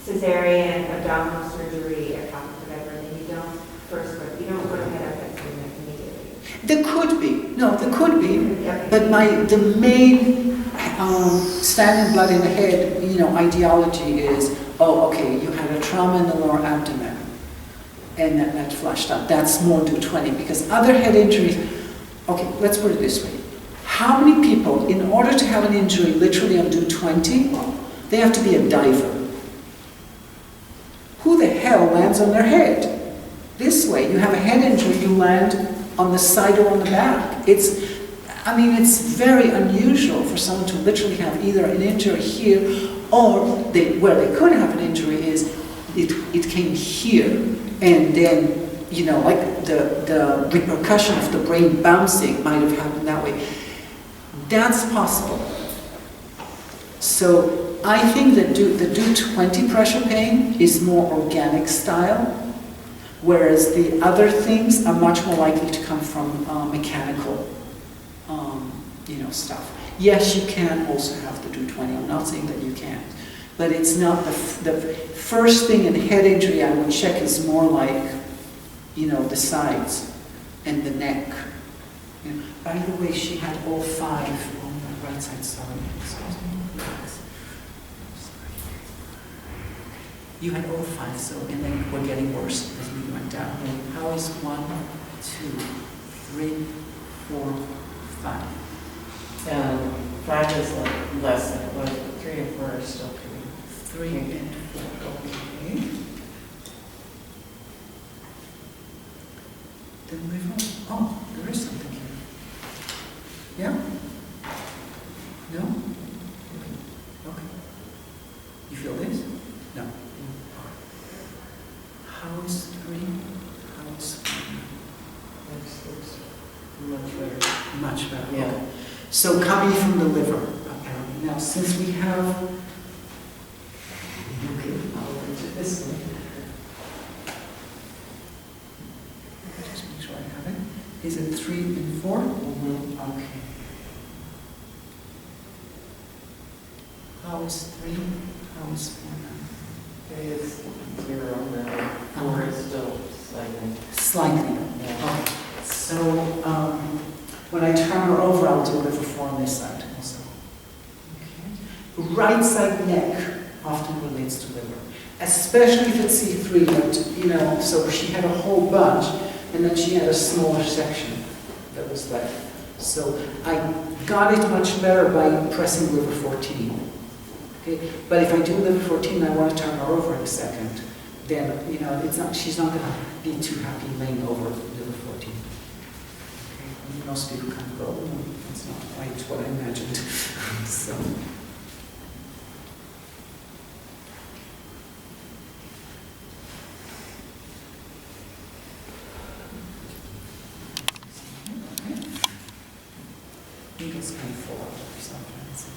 cesarean, abdominal surgery, or whatever, then you don't you don't go to head up immediately. There could be. No, there could be. Okay. But the main stagnant blood in the head, ideology is, oh, okay, you had a trauma in the lower abdomen, and that flushed up. That's more due 20, because other head injuries, okay, let's put it this way. How many people, in order to have an injury literally on due 20, they have to be a diver? Who the hell lands on their head? This way, you have a head injury, you land on the side or on the back. It's very unusual for someone to literally have either an injury here, or where they could have an injury is it came here, and then, like the repercussion of the brain bouncing might have happened that way. That's possible. So I think that the due 20 pressure pain is more organic style, whereas the other things are much more likely to come from mechanical, stuff. Yes, you can also have the due 20. I'm not saying that you can't, but it's not the first thing in head injury I would check is more like, the sides and the neck. By the way, she had all 5 on the right side. Sorry. You had all 5, so, and then we're getting worse as we went down. How is 1, 2, 3, 4, 5? And 5 is like less than it was, but 3 and 4 are still pretty. 3 and 4, okay. Then move on. Oh, there is something here. Yeah? No? Okay. You feel this? No. How is 3? How is 4? It's much better. Much better. Yeah. Okay. So coming from the liver, apparently. Now, since we have, okay, I'll go to this one. Just make sure I have it. Is it 3 and 4? Mm-hmm. Okay. How is 3? How is 4 now? 3 is 0 now. 4 is still slightly. Slightly. Yeah. Okay. So when I turn her over, I'll do liver 4 on this side also. Okay. Right side neck often relates to liver, especially if it's C3. But so she had a whole bunch, and then she had a smaller section that was left. So I got it much better by pressing liver 14. Okay. But if I do liver 14, I want to turn her over in a second. Then she's not going to be too happy laying over liver 14. Okay. Most people kind of go, oh, that's not quite what I imagined. So. I think it's kind of full of sometimes.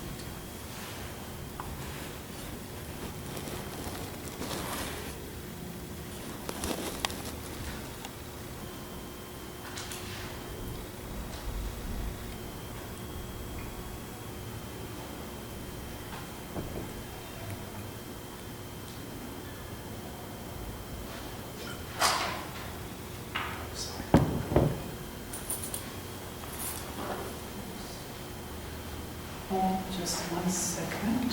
Just 1 second.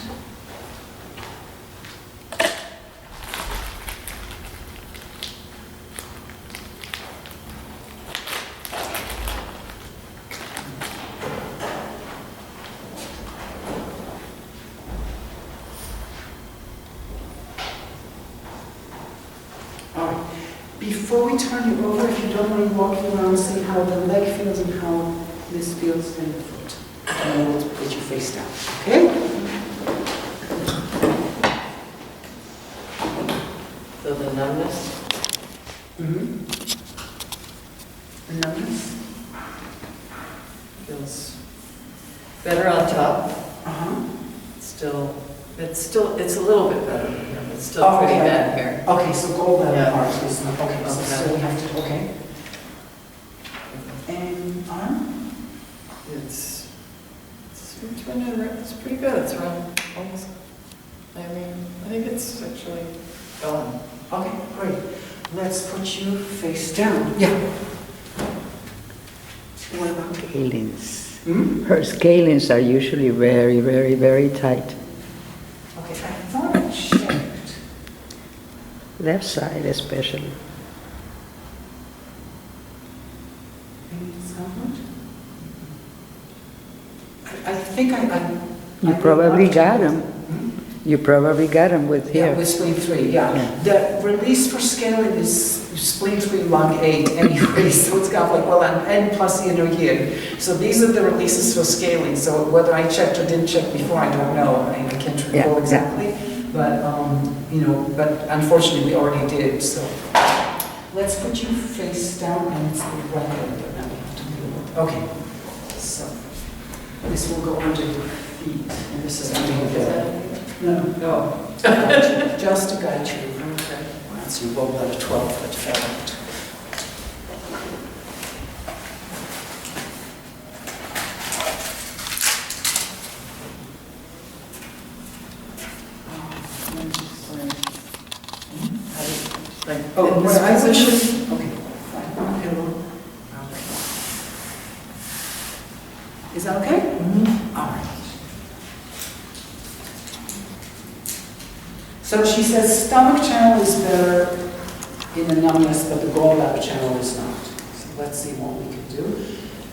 All right. before we turn you over, if you don't mind walking around, see how the leg feels and how this feels in the foot. And then we'll put you face down, okay? So the numbness? Mm-hmm. Numbness? Feels better on top. Uh-huh. It's a little bit better than here, but it's still pretty Okay. bad here. Okay, so gallbladder Yeah. part is not, okay, so Okay. still we have to, okay. And arm? It's pretty good. It's around almost, I think it's actually gone. Okay, great. Let's put you face down. Yeah. What about? Scalings. Hmm? Her scalings are usually very, very, very tight. Okay, I thought I checked. Left side especially. Any discomfort? I think I You did probably not got check. them. Hmm? You probably got them with Yeah, here. with spleen 3, yeah. Yeah. The release for scaling is spleen 3, lung 8 anyway, so it's got like, well, an N plus inner yin. So these are the releases for scaling, so whether I checked or didn't check before, I don't know. I can't recall Yeah, exactly, but, but unfortunately we already did, so. Let's put you face down, and it's the right leg, but now we have to move it. Okay, so this will go under your feet, and this is under your bed. No. Just to guide you. Okay. Once you roll out a 12-foot ferret. Oh, in this position? Okay, fine. Pillow. Okay. Is that okay? Mm-hmm. All right. So she says stomach channel is better in the numbness, but the gallbladder channel is not. So let's see what we can do.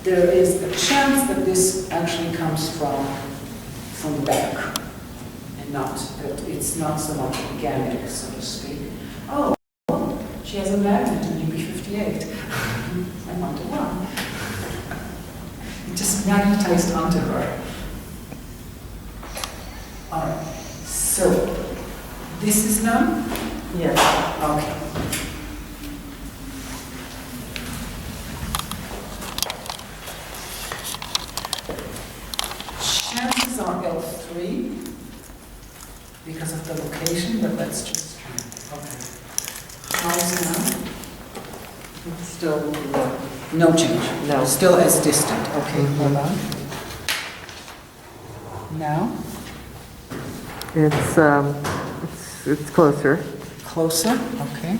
There is a chance that this actually comes from the back, and not, that it's not so much organic, so to speak. Oh, she has a magnet in UB58. I'm onto one. It just magnetized onto her. All right, so this is numb? Yes. Okay. Chances are L3 because of the location, but let's just try. Okay. How's now? It's still low. No change. No. Still as distant. Okay, hold on. Now? It's closer. Closer. Okay.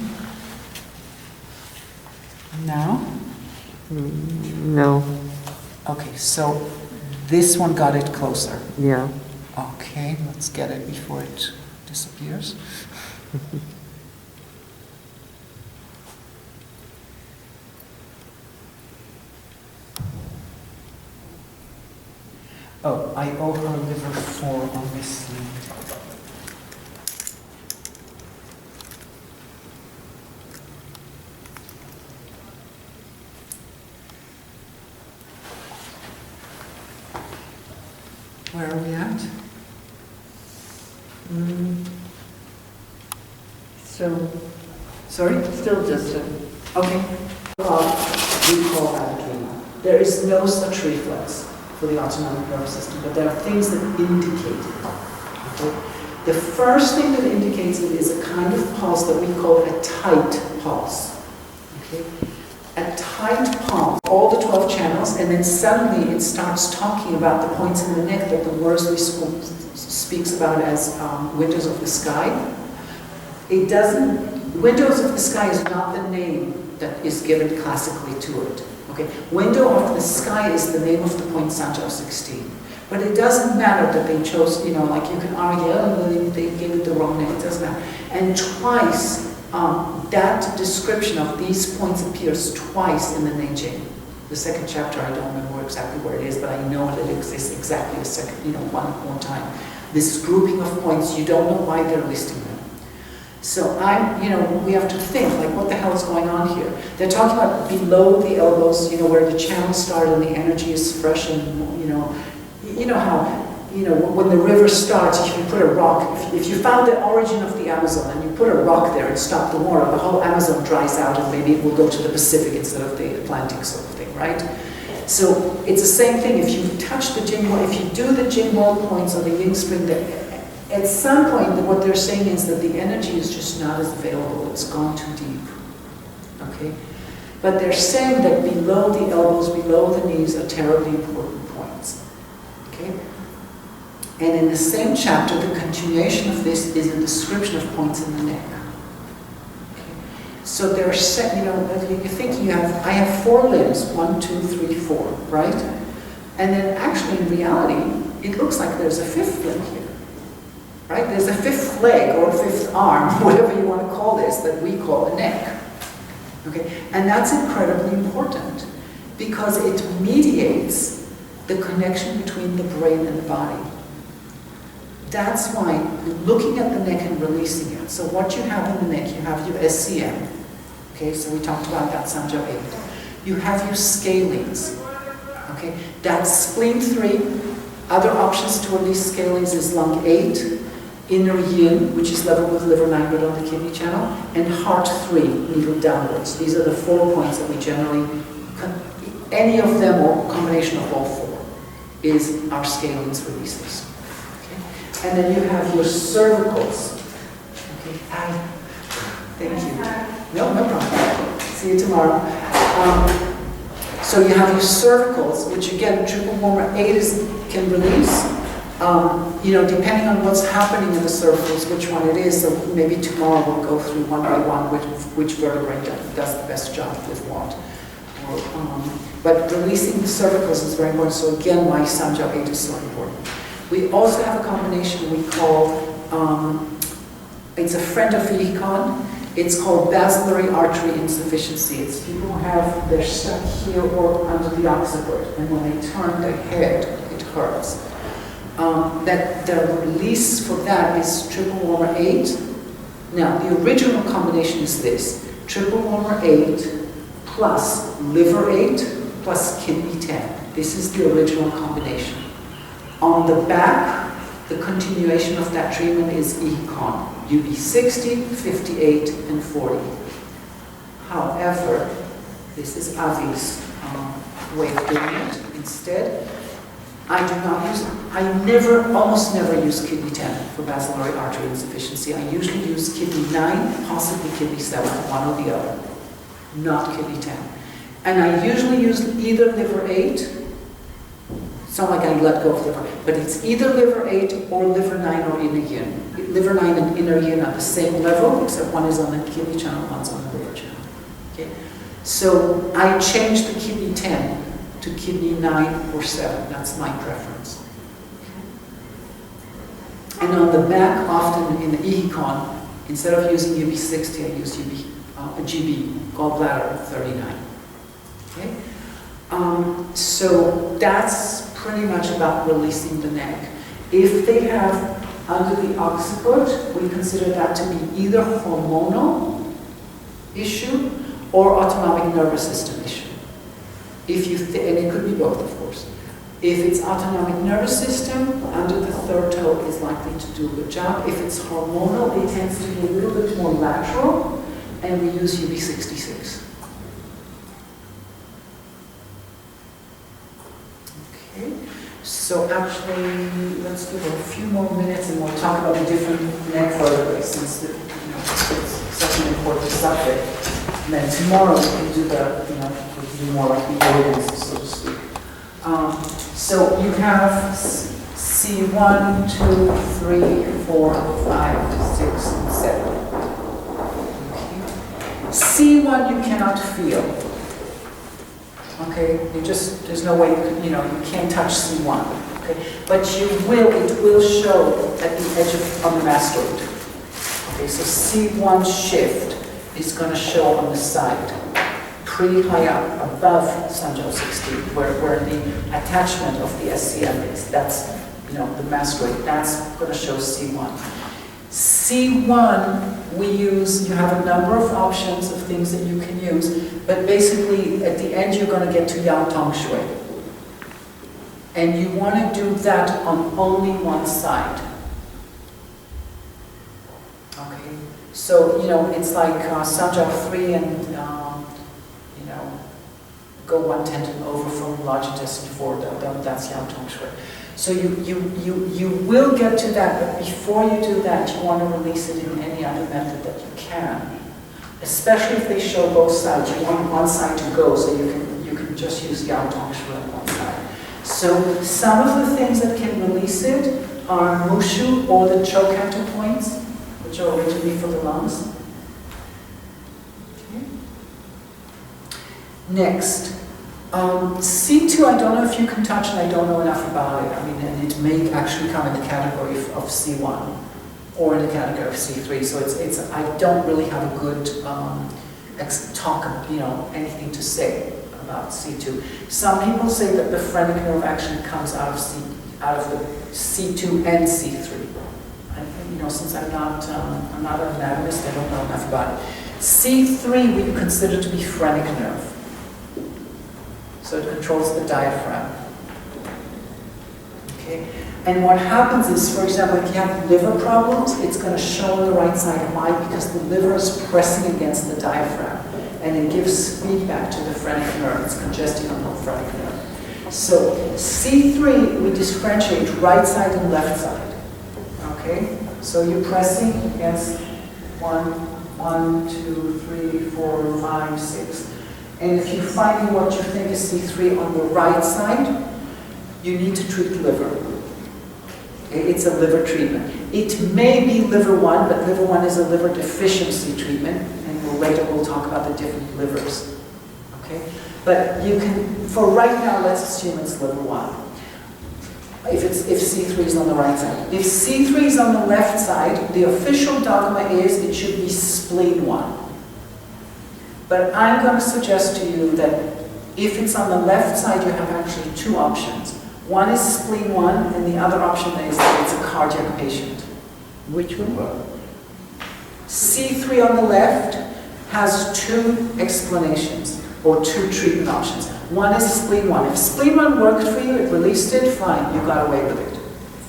Now? No. Okay, so this one got it closer. Yeah. Okay, let's get it before it disappears. Oh, I owe her liver 4 on this thing. Where are we at? So, Sorry? still distant. Okay. We call that adrenal. There is no such reflex for the autonomic nervous system, but there are things that indicate it. Okay? The first thing that indicates it is a kind of pulse that we call a tight pulse. Okay? A tight pulse, all the 12 channels, and then suddenly it starts talking about the points in the neck that the Worsley School speaks about as windows of the sky. It doesn't, windows of the sky is not the name that is given classically to it. Okay, window of the sky is the name of the point center of 16. But it doesn't matter that they chose, like you can argue, oh, they gave it the wrong name, it doesn't matter. And twice, that description of these points appears twice in the Neijing. The second chapter, I don't remember exactly where it is, but I know that it exists exactly a second, one more time. This grouping of points, you don't know why they're listing them. So we have to think, like, what the hell is going on here? They're talking about below the elbows, where the channels start and the energy is fresh and, how, when the river starts, if you put a rock, if you found the origin of the Amazon and you put a rock there and stop the water, the whole Amazon dries out and maybe it will go to the Pacific instead of the Atlantic sort of thing, right? So it's the same thing. If you touch the Jing Wall, if you do the Jing Wall points on the Yin Spring, at some point what they're saying is that the energy is just not as available. It's gone too deep. Okay? But they're saying that below the elbows, below the knees are terribly important points. Okay? And in the same chapter, the continuation of this is a description of points in the neck. Okay? So they're saying, you think I have 4 limbs, 1, 2, 3, 4, right? And then actually in reality, it looks like there's a 5th limb here. Right? There's a 5th leg or a 5th arm, whatever you want to call this, that we call a neck. Okay? And that's incredibly important because it mediates the connection between the brain and the body. That's why looking at the neck and releasing it. So what you have in the neck, you have your SCM. Okay, so we talked about that Sanjiao 8. You have your scalings. Okay, that's spleen 3. Other options to release scalings is lung 8. Inner yin, which is level with liver 9 but on the kidney channel, and heart 3, needle downwards. These are the 4 points that we generally, any of them or combination of all 4 is our scalings releases. Okay? And then you have your cervicals. Okay, thank you. No problem. See you tomorrow. So you have your cervicals, which again, triple warmer 8 can release. Depending on what's happening in the cervicals, which one it is, so maybe tomorrow we'll go through one by one which vertebrae does the best job with what. But releasing the cervicals is very important, so again, why Sanjiao 8 is so important. We also have a combination we call, it's a friend of Viikon, it's called basilar artery insufficiency. It's people who they're stuck here or under the occiput, and when they turn their head, it hurts. That the release for that is triple warmer 8. Now, the original combination is this: triple warmer 8 plus liver 8 plus kidney 10. This is the original combination. On the back, the continuation of that treatment is EHCON, UB 60, 58, and 40. However, this is Avi's way of doing it. Instead, I almost never use kidney 10 for basilar artery insufficiency. I usually use kidney 9, possibly kidney 7, one or the other, not kidney 10. And I usually use either liver 8, it's not like I let go of liver, but it's either liver 8 or liver 9 or inner yin. Liver 9 and inner yin are the same level, except one is on the kidney channel, one's on the liver channel. Okay? So I changed the kidney 10 to kidney 9 or 7. That's my preference. And on the back, often in the EHCON, instead of using UB60, I use GB, gallbladder 39. Okay? So that's pretty much about releasing the neck. If they have under the occiput, we consider that to be either hormonal issue or autonomic nervous system issue. If you and it could be both, of course. If it's autonomic nervous system, under the third toe is likely to do a good job. If it's hormonal, it tends to be a little bit more lateral, and we use UB66. Okay, so actually, let's give it a few more minutes and we'll talk about the different neck vertebrae since it's such an important subject. And then tomorrow we can do more like the organs, so to speak. So you have C1, 2, 3, 4, 5, 6, and 7. Okay. C1 you cannot feel. Okay, there's no way you can't touch C1. Okay, but it will show at the edge of the mastoid. Okay, so C1 shift is going to show on the side, pretty high up, above Sanjiao 16, where the attachment of the SCM is. That's, the mastoid, that's going to show C1. C1, we use, you have a number of options of things that you can use, but basically at the end you're going to get to Yang Tong Shui. And you want to do that on only one side. Okay, so, you know, it's like Sanjak 3 and, you know, go 1 tenton over from large intestine 4, that's Yang Tong Shui. So you will get to that, but before you do that, you want to release it in any other method that you can. Especially if they show both sides, you want one side to go, so you can just use Yang Tong Shui on one side. So some of the things that can release it are Mushu or the Chokanto points, which are originally for the lungs. Okay. Next. C2, I don't know if you can touch, and I don't know enough about it. I mean, and it may actually come in the category of C1 or in the category of C3. So it's I don't really have a good talk, you know, anything to say about C2. Some people say that the phrenic nerve actually comes out of the C2 and C3. And, you know, since I'm not an anatomist, I don't know enough about it. C3 we consider to be phrenic nerve. So it controls the diaphragm. Okay? And what happens is, for example, if you have liver problems, it's going to show on the right side. Why? Because the liver is pressing against the diaphragm. And it gives feedback to the phrenic nerve. It's congesting on the phrenic nerve. So C3, we differentiate right side and left side. Okay? So you're pressing against 1, 2, 3, 4, 5, 6. And if you're finding what you think is C3 on the right side, you need to treat the liver. It's a liver treatment. It may be liver 1, but liver 1 is a liver deficiency treatment, and later we'll talk about the different livers. Okay? But you can, for right now, let's assume it's liver 1. If C3 is on the right side. If C3 is on the left side, the official dogma is it should be spleen 1. But I'm going to suggest to you that if it's on the left side, you have actually 2 options. One is spleen 1, and the other option is that it's a cardiac patient. Which one? C3 on the left has 2 explanations, or 2 treatment options. One is spleen 1. If spleen 1 worked for you, it released it, fine, you got away with it.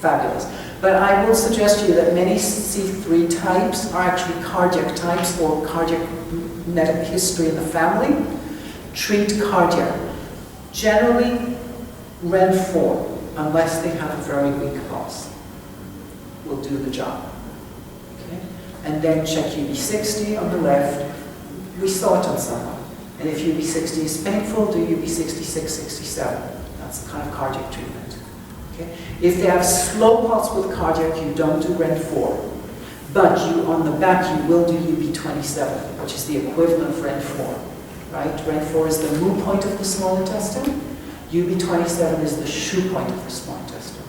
Fabulous. But I will suggest to you that many C3 types are actually cardiac types or cardiac medical history in the family. Treat cardiac. Generally, REN4, unless they have a very weak pulse, will do the job. Okay? And then check UB60 on the left. We saw it on someone. And if UB60 is painful, do UB66, 67. That's the kind of cardiac treatment. Okay? If they have slow pulse with cardiac, you don't do REN4. But you, on the back, you will do UB27, which is the equivalent of REN4. Right? REN4 is the mu point of the small intestine. UB27 is the shu point of the small intestine.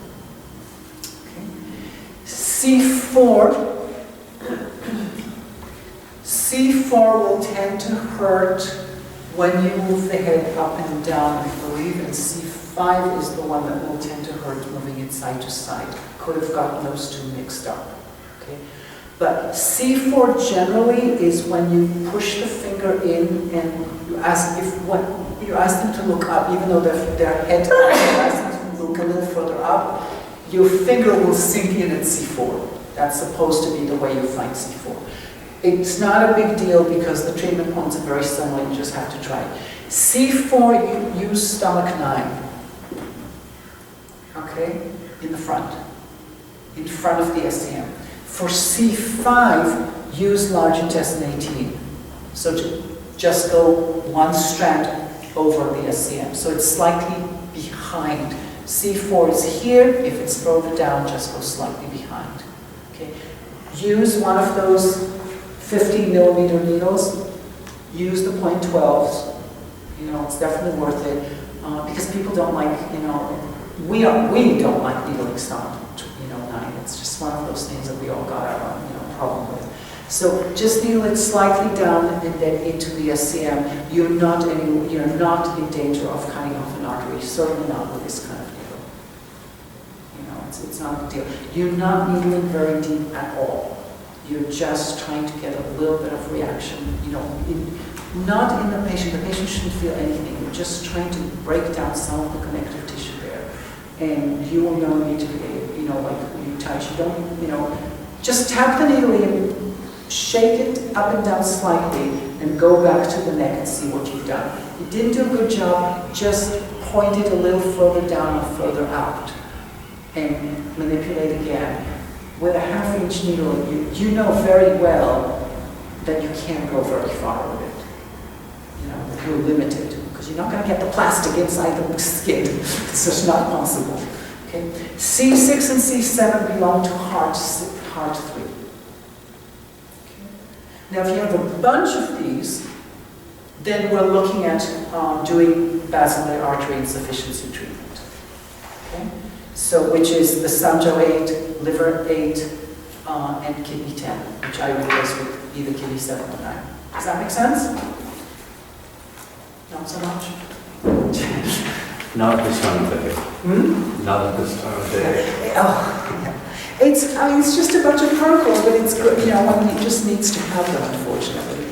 Okay. C4 will tend to hurt when you move the head up and down, I believe, and C5 is the one that will tend to hurt moving it side to side. Could have gotten those 2 mixed up. Okay. But C4 generally is when you push the finger in and you ask them to look up, even though their head, you ask them to look a little further up, your finger will sink in at C4. That's supposed to be the way you find C4. It's not a big deal because the treatment points are very similar, you just have to try it. C4, you use stomach 9. Okay? In the front of the SCM. For C5, use large intestine 18. So just go 1 strand over the SCM. So it's slightly behind. C4 is here. If it's further down, just go slightly behind. Okay. Use one of those 15 millimeter needles. Use the .12s. You know, it's definitely worth it because people don't like, you know, we don't like needling stomach. It's just one of those things that we all got our problem with. So just needle it slightly down and then into the SCM. You're not in danger of cutting off an artery. Certainly not with this kind of needle. You know, it's not a big deal. You're not needling very deep at all. You're just trying to get a little bit of reaction, not in the patient. The patient shouldn't feel anything. You're just trying to break down some of the connective tissue there. And you will know immediately, like when you touch, you don't, just tap the needle in, shake it up and down slightly, and go back to the neck and see what you've done. You didn't do a good job, just point it a little further down or further out, and manipulate again. With a 1/2 inch needle, you know very well that you can't go very far with it. You're limited, because you're not going to get the plastic inside the skin. It's just not possible. Okay? C6 and C7 belong to heart 3. Now, if you have a bunch of these, then we're looking at doing basilar artery insufficiency treatment. Okay? So, which is the Sanjo 8, liver 8, and kidney 10, which I replace with either kidney 7 or 9. Does that make sense? Not so much? Not at this time of day. Not at this time of day. Oh, yeah. It's just a bunch of protocols, but it's good, one just needs to have them, unfortunately.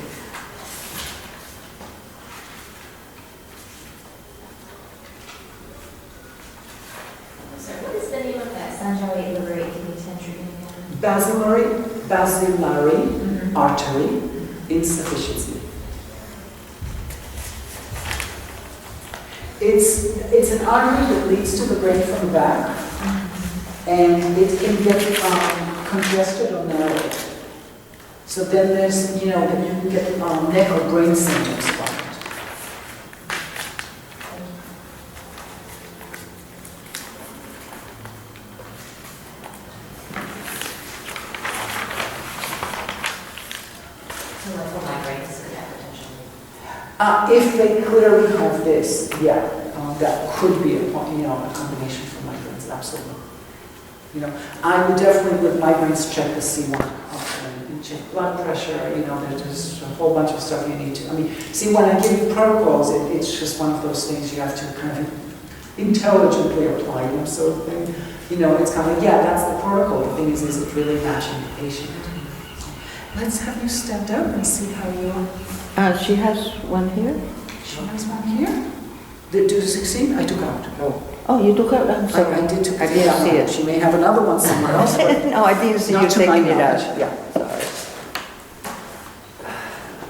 So what is the name of that Sanjo 8 liver 8 kidney 10 treatment? Basilar artery insufficiency. It's an artery that leads to the brain from the back, and it can get congested or narrowed. So then there's, then you can get neck or brain symptoms from it. So like for migraines, could that potentially? If they clearly have this, that could be a combination for migraines, absolutely. I would definitely with migraines check the C1 and check blood pressure. There's just a whole bunch of stuff you need to. See, when I give protocols, it's just one of those things you have to kind of intelligently apply them. So it's kind of that's the protocol. The thing is it really matching the patient? Let's have you stand up and see how you are. She has one here. She has one here. Did you succeed? I took out. Oh, you took out? I'm sorry. I did. I didn't see it. She may have another one somewhere else. But No, I didn't see you not to my taking it out. knowledge. Yeah. Sorry.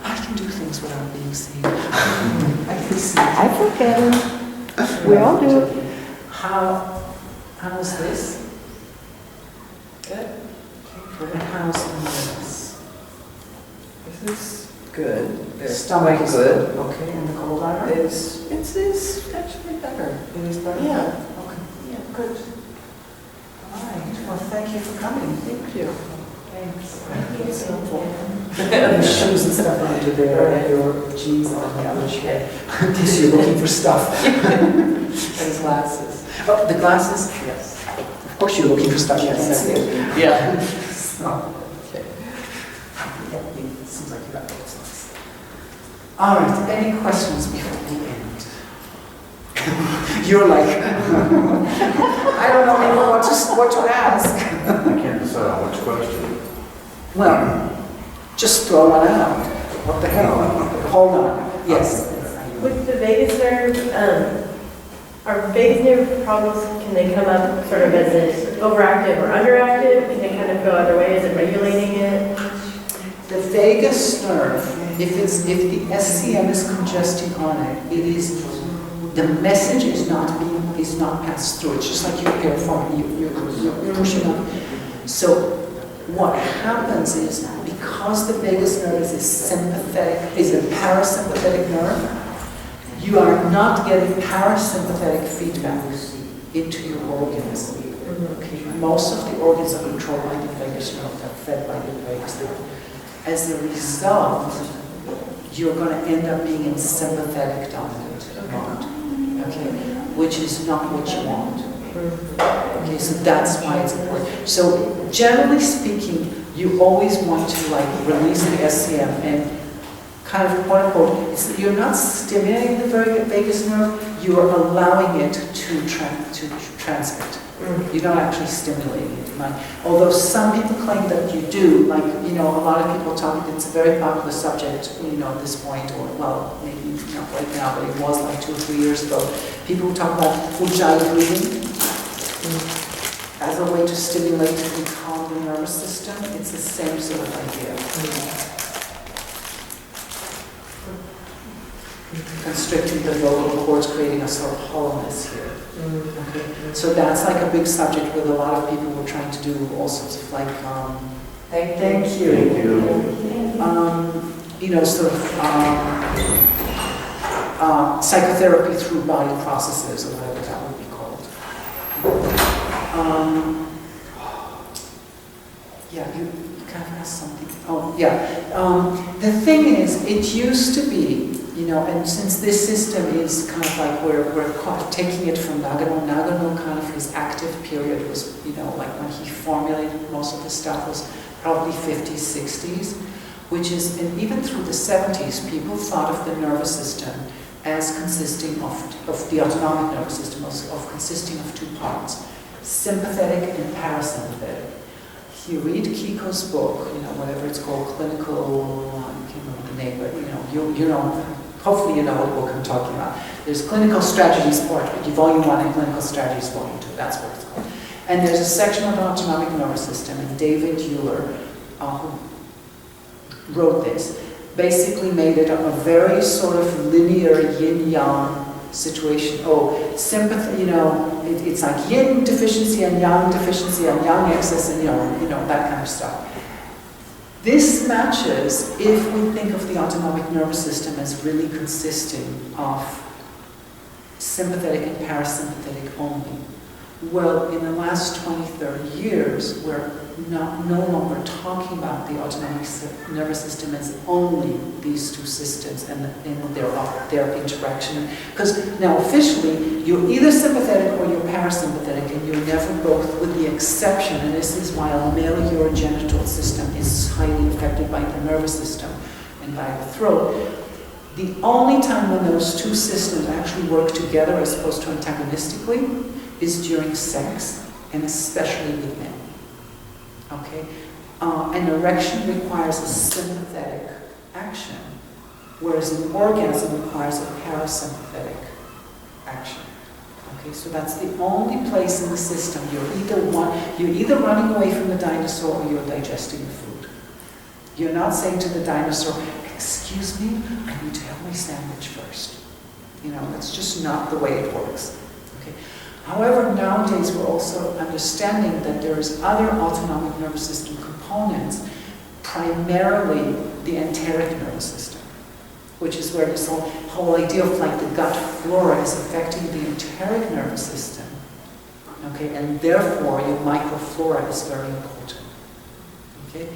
I can do things without being seen. I can see. I forget it. We all do. How's this? Good. And how's this? This is good. The stomach is good. Okay, and the cold iron? It's actually better. It is better? Yeah. Okay. Yeah, good. All right. Well, thank you for coming. Thank you. Thanks. It's helpful. Your shoes and stuff under there, and your jeans on the other chair. In case you're looking for stuff. And glasses. Oh, the glasses? Yes. Of course you're looking for stuff you can't see it. Yeah. So, okay. Yeah, it seems like you got those ones. All right, any questions before we end? You're like, I don't know anymore what to ask. I can't decide on which question. Well, just throw one out. What the hell? Hold on. Yes. With the vagus nerve, are vagus nerve problems, can they come up sort of as an overactive or underactive? Can they kind of go either way? Is it regulating it? The vagus nerve, if the SCM is congesting on it, the message is not passed through. It's just like your hair forming, you're pushing up. So what happens is, because the vagus nerve is a parasympathetic nerve, you are not getting parasympathetic feedback into your organs. Okay. Most of the organs are controlled by the vagus nerve, they're fed by the vagus nerve. As a result, you're going to end up being in sympathetic dominant mode, okay, which is not what you want. Okay, so that's why it's important. So generally speaking, you always want to release the SCM, and kind of quote unquote, you're not stimulating the vagus nerve, you are allowing it to transmit. You're not actually stimulating it. Right? Although some people claim that you do, like, a lot of people talk, it's a very popular subject, at this point, or, well, maybe not right now, but it was like 2 or 3 years ago. People talk about Ujjayi breathing as a way to stimulate and calm the nervous system. It's the same sort of idea. Constricting the vocal cords, creating a sort of hollowness here. Okay. So that's like a big subject with a lot of people who are trying to do all sorts of like, thank you. Sort of psychotherapy through body processes, or whatever that would be called. Yeah, you kind of asked something. Oh, yeah. The thing is, it used to be, and since this system is kind of like we're taking it from Nagano kind of his active period was, like when he formulated most of the stuff was probably 50s, 60s, which is, and even through the 70s, people thought of the nervous system as consisting of the autonomic nervous system, of consisting of 2 parts, sympathetic and parasympathetic. If you read Kiiko's book, whatever it's called, clinical, I can't remember the name, but hopefully you know what book I'm talking about. There's Clinical Strategies Part, Volume 1 and Clinical Strategies Volume 2, that's what it's called. And there's a section on the autonomic nervous system, and David Euler, who wrote this, basically made it a very sort of linear yin-yang situation. Sympathy, it's like yin deficiency and yang excess and that kind of stuff. This matches if we think of the autonomic nervous system as really consisting of sympathetic and parasympathetic only. Well, in the last 20, 30 years, we're no longer talking about the autonomic nervous system as only these 2 systems and their interaction. Because now officially, you're either sympathetic or you're parasympathetic, and you're never both, with the exception, and this is why the male urogenital system is highly affected by the nervous system and by the throat. The only time when those 2 systems actually work together as opposed to antagonistically is during sex, and especially with men. Okay? An erection requires a sympathetic action, whereas an orgasm requires a parasympathetic action. Okay, so that's the only place in the system you're either running away from the dinosaur or you're digesting the food. You're not saying to the dinosaur, "Excuse me, I need to have my sandwich first." That's just not the way it works. Okay. However, nowadays we're also understanding that there's other autonomic nervous system components, primarily the enteric nervous system, which is where this whole idea of like the gut flora is affecting the enteric nervous system. Okay, and therefore your microflora is very important. Okay,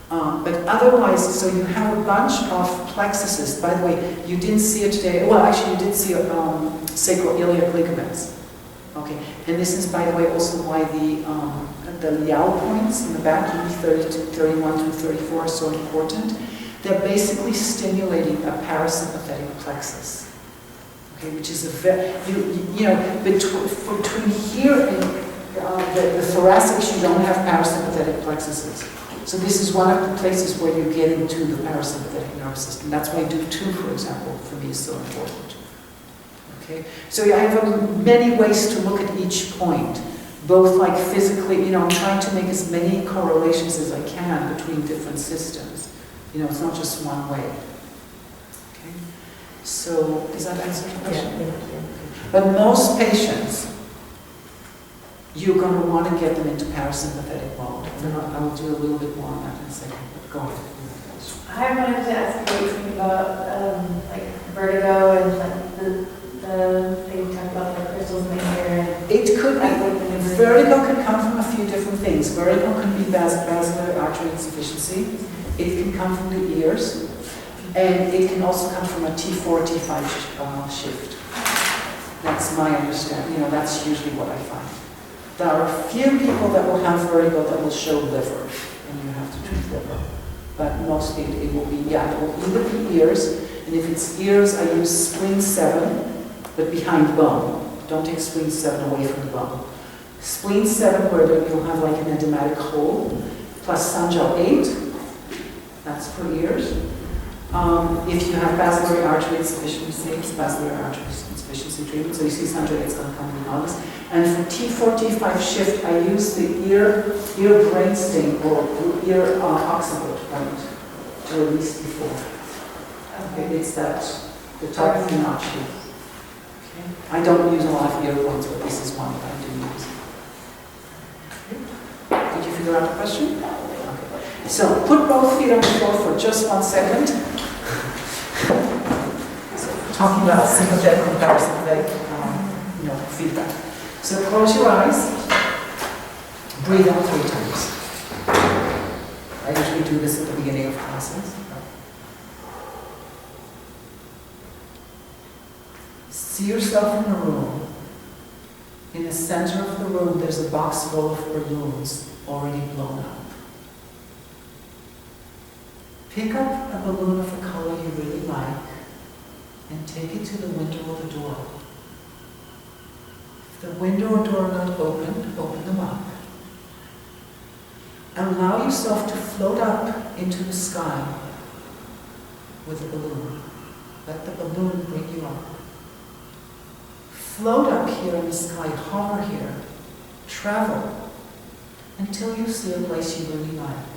but otherwise, so you have a bunch of plexuses. By the way, you didn't see it today. Well, actually, you did see sacroiliac ligaments. Okay, and this is, by the way, also why the Liao points in the back, E31 through 34, are so important. They're basically stimulating a parasympathetic plexus. Okay, which is a very, between here and the thoracics, you don't have parasympathetic plexuses. So this is one of the places where you get into the parasympathetic nervous system. That's why Do2, for example, for me is so important. Okay, so I have many ways to look at each point, both like physically, I'm trying to make as many correlations as I can between different systems. It's not just one way. Okay, so does that answer your question? Yeah. But most patients, you're going to want to get them into parasympathetic mode. And I will do a little bit more on that in a second, but go ahead. I wanted to ask what you think about like vertigo and like they talk about the crystals in the ear. It could be. Vertigo can come from a few different things. Vertigo can be basilar artery insufficiency. It can come from the ears, and it can also come from a T4, T5 shift. That's my understanding. That's usually what I find. There are a few people that will have vertigo that will show liver, and you have to treat liver. but mostly it will be, yeah, it will either be ears, and if it's ears, I use spleen 7, but behind bone. Don't take spleen 7 away from the bone. Spleen 7, where you'll have like an endomatic hole, plus Sanjiao 8, that's for ears. If you have basilar artery insufficiency, it's basilar artery insufficiency treatment, so you see Sanjiao 8 is going to come in August. And for T4, T5 shift, I use the ear brain sting or ear oxalate point to release before. Okay, it's that, the type of notch. Okay. I don't use a lot of ear points, but this is one that I do use. Okay. Did you figure out the question? Okay. So put both feet on the floor for just 1 second. So, talking about sympathetic and parasympathetic feedback. So close your eyes, breathe out 3 times. I usually do this at the beginning of classes. See yourself in a room. In the center of the room, there's a box full of balloons already blown up. Pick up a balloon of a color you really like and take it to the window or the door. If the window or door are not open, open them up. Allow yourself to float up into the sky with the balloon. Let the balloon bring you up. Float up here in the sky, hover here, travel until you see a place you really like.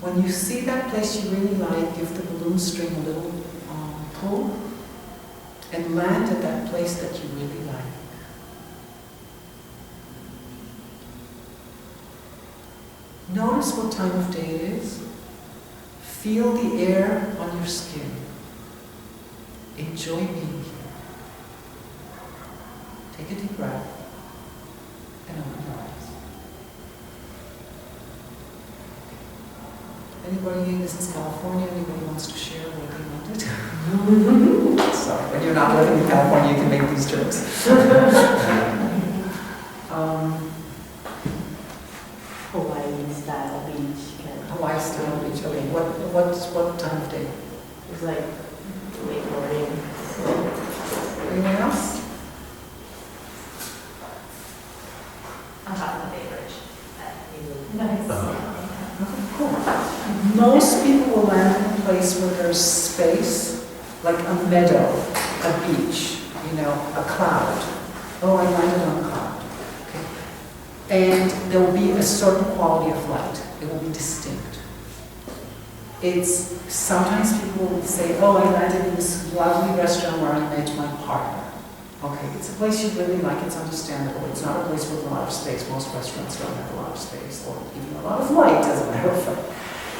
When you see that place you really like, give the balloon string a little pull and land at that place that you really like. Notice what time of day it is. Feel the air on your skin. Enjoy being here. Take a deep breath and open your eyes. Anybody, this is California, anybody wants to share what they wanted? Sorry, when you're not living in California, you can make these jokes. Hawaii style beach. Hawaii style beach, okay. What time of day? It was like late morning. Anyone else? On top of the Bay Bridge. Nice. Cool. Most people will land in a place where there's space, like a meadow, a beach, a cloud. Oh, I landed on a cloud. Okay. And there will be a certain quality of light. It will be distinct. It's sometimes people will say, oh, I landed in this lovely restaurant where I met my partner. Okay, it's a place you really like, it's understandable. It's not a place with a lot of space. Most restaurants don't have a lot of space, or even a lot of light, as a matter of fact.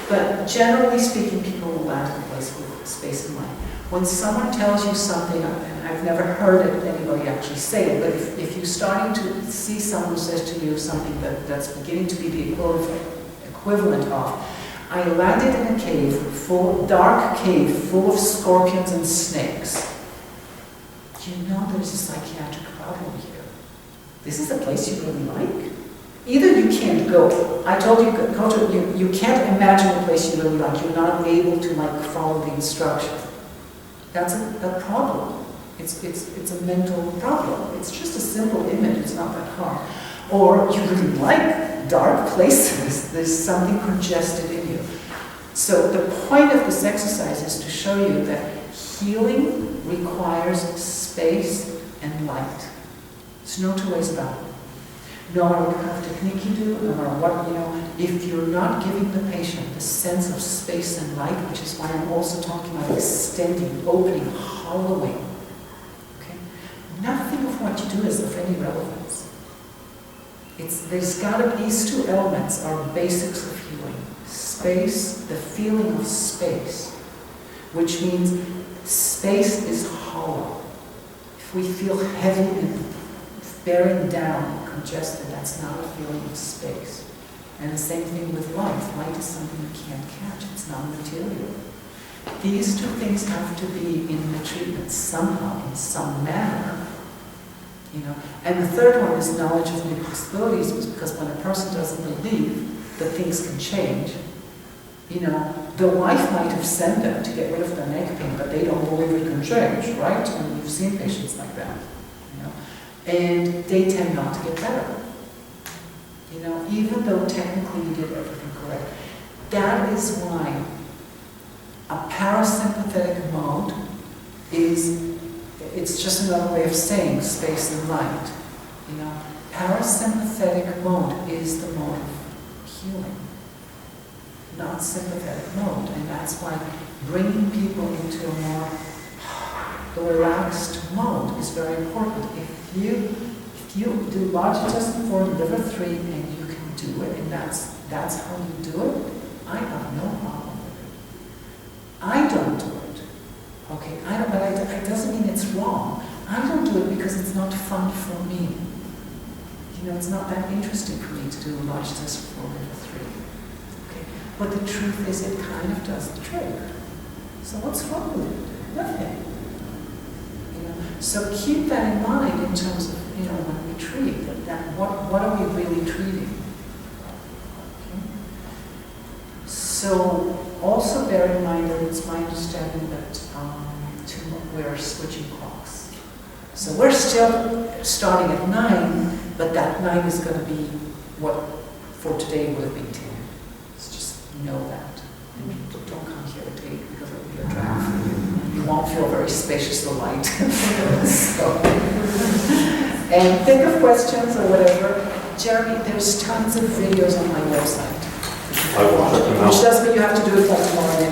But generally speaking, people will land in a place with space and light. When someone tells you something, and I've never heard anybody actually say it, but if you're starting to see someone who says to you something that's beginning to be the equivalent of, I landed in a cave, dark cave, full of scorpions and snakes. You know there's a psychiatric problem here. This is a place you really like? Either you can't go. I told you, culture, you can't imagine a place you really like. You're not able to follow the instructions. That's a problem. It's a mental problem. It's just a simple image. It's not that hard. Or you really like dark places. There's something congested in you. So the point of this exercise is to show you that healing requires space and light. There's no 2 ways about it. No matter what kind of technique you do, no matter what, if you're not giving the patient the sense of space and light, which is why I'm also talking about extending, opening, hollowing, okay? Nothing of what you do is of any relevance. These 2 elements are basics of healing. Space, the feeling of space, which means space is hollow. If we feel heavy and bearing down, congested, that's not a feeling of space. And the same thing with light. Light is something you can't catch. It's not material. These 2 things have to be in the treatment somehow, in some manner. And the third one is knowledge of new possibilities, because when a person doesn't believe, that things can change. You know, the wife might have sent them to get rid of their neck pain, but they don't believe it can change, right? And you've seen patients like that, you know, and they tend not to get better. You know, even though technically you did everything correct. That is why a parasympathetic mode it's just another way of saying space and light. You know, parasympathetic mode is the mode of healing, not sympathetic mode. And that's why bringing people into a more relaxed mode is very important. If you do large intestine 4 and liver 3 and you can do it, and that's how you do it, I have no problem with it. I don't do it. Okay, but it doesn't mean it's wrong. I don't do it because it's not fun for me. You know, it's not that interesting for me to do large intestine 4 liver 3. Okay, but the truth is it kind of does the trick. So what's wrong with it? Nothing. You know, so keep that in mind in terms of, you know, when we treat, what are we really treating? Okay. So also bear in mind that it's my understanding that we're switching clocks. So we're still starting at 9, but that 9 is going to be what for today would have been 10. It's just know that. And don't come here at 8 because it will be a drag for you. You won't feel very spacious or light. So, and think of questions or whatever. Jeremy, there's tons of videos on my website. I will check them out. Which doesn't mean you have to do it like tomorrow.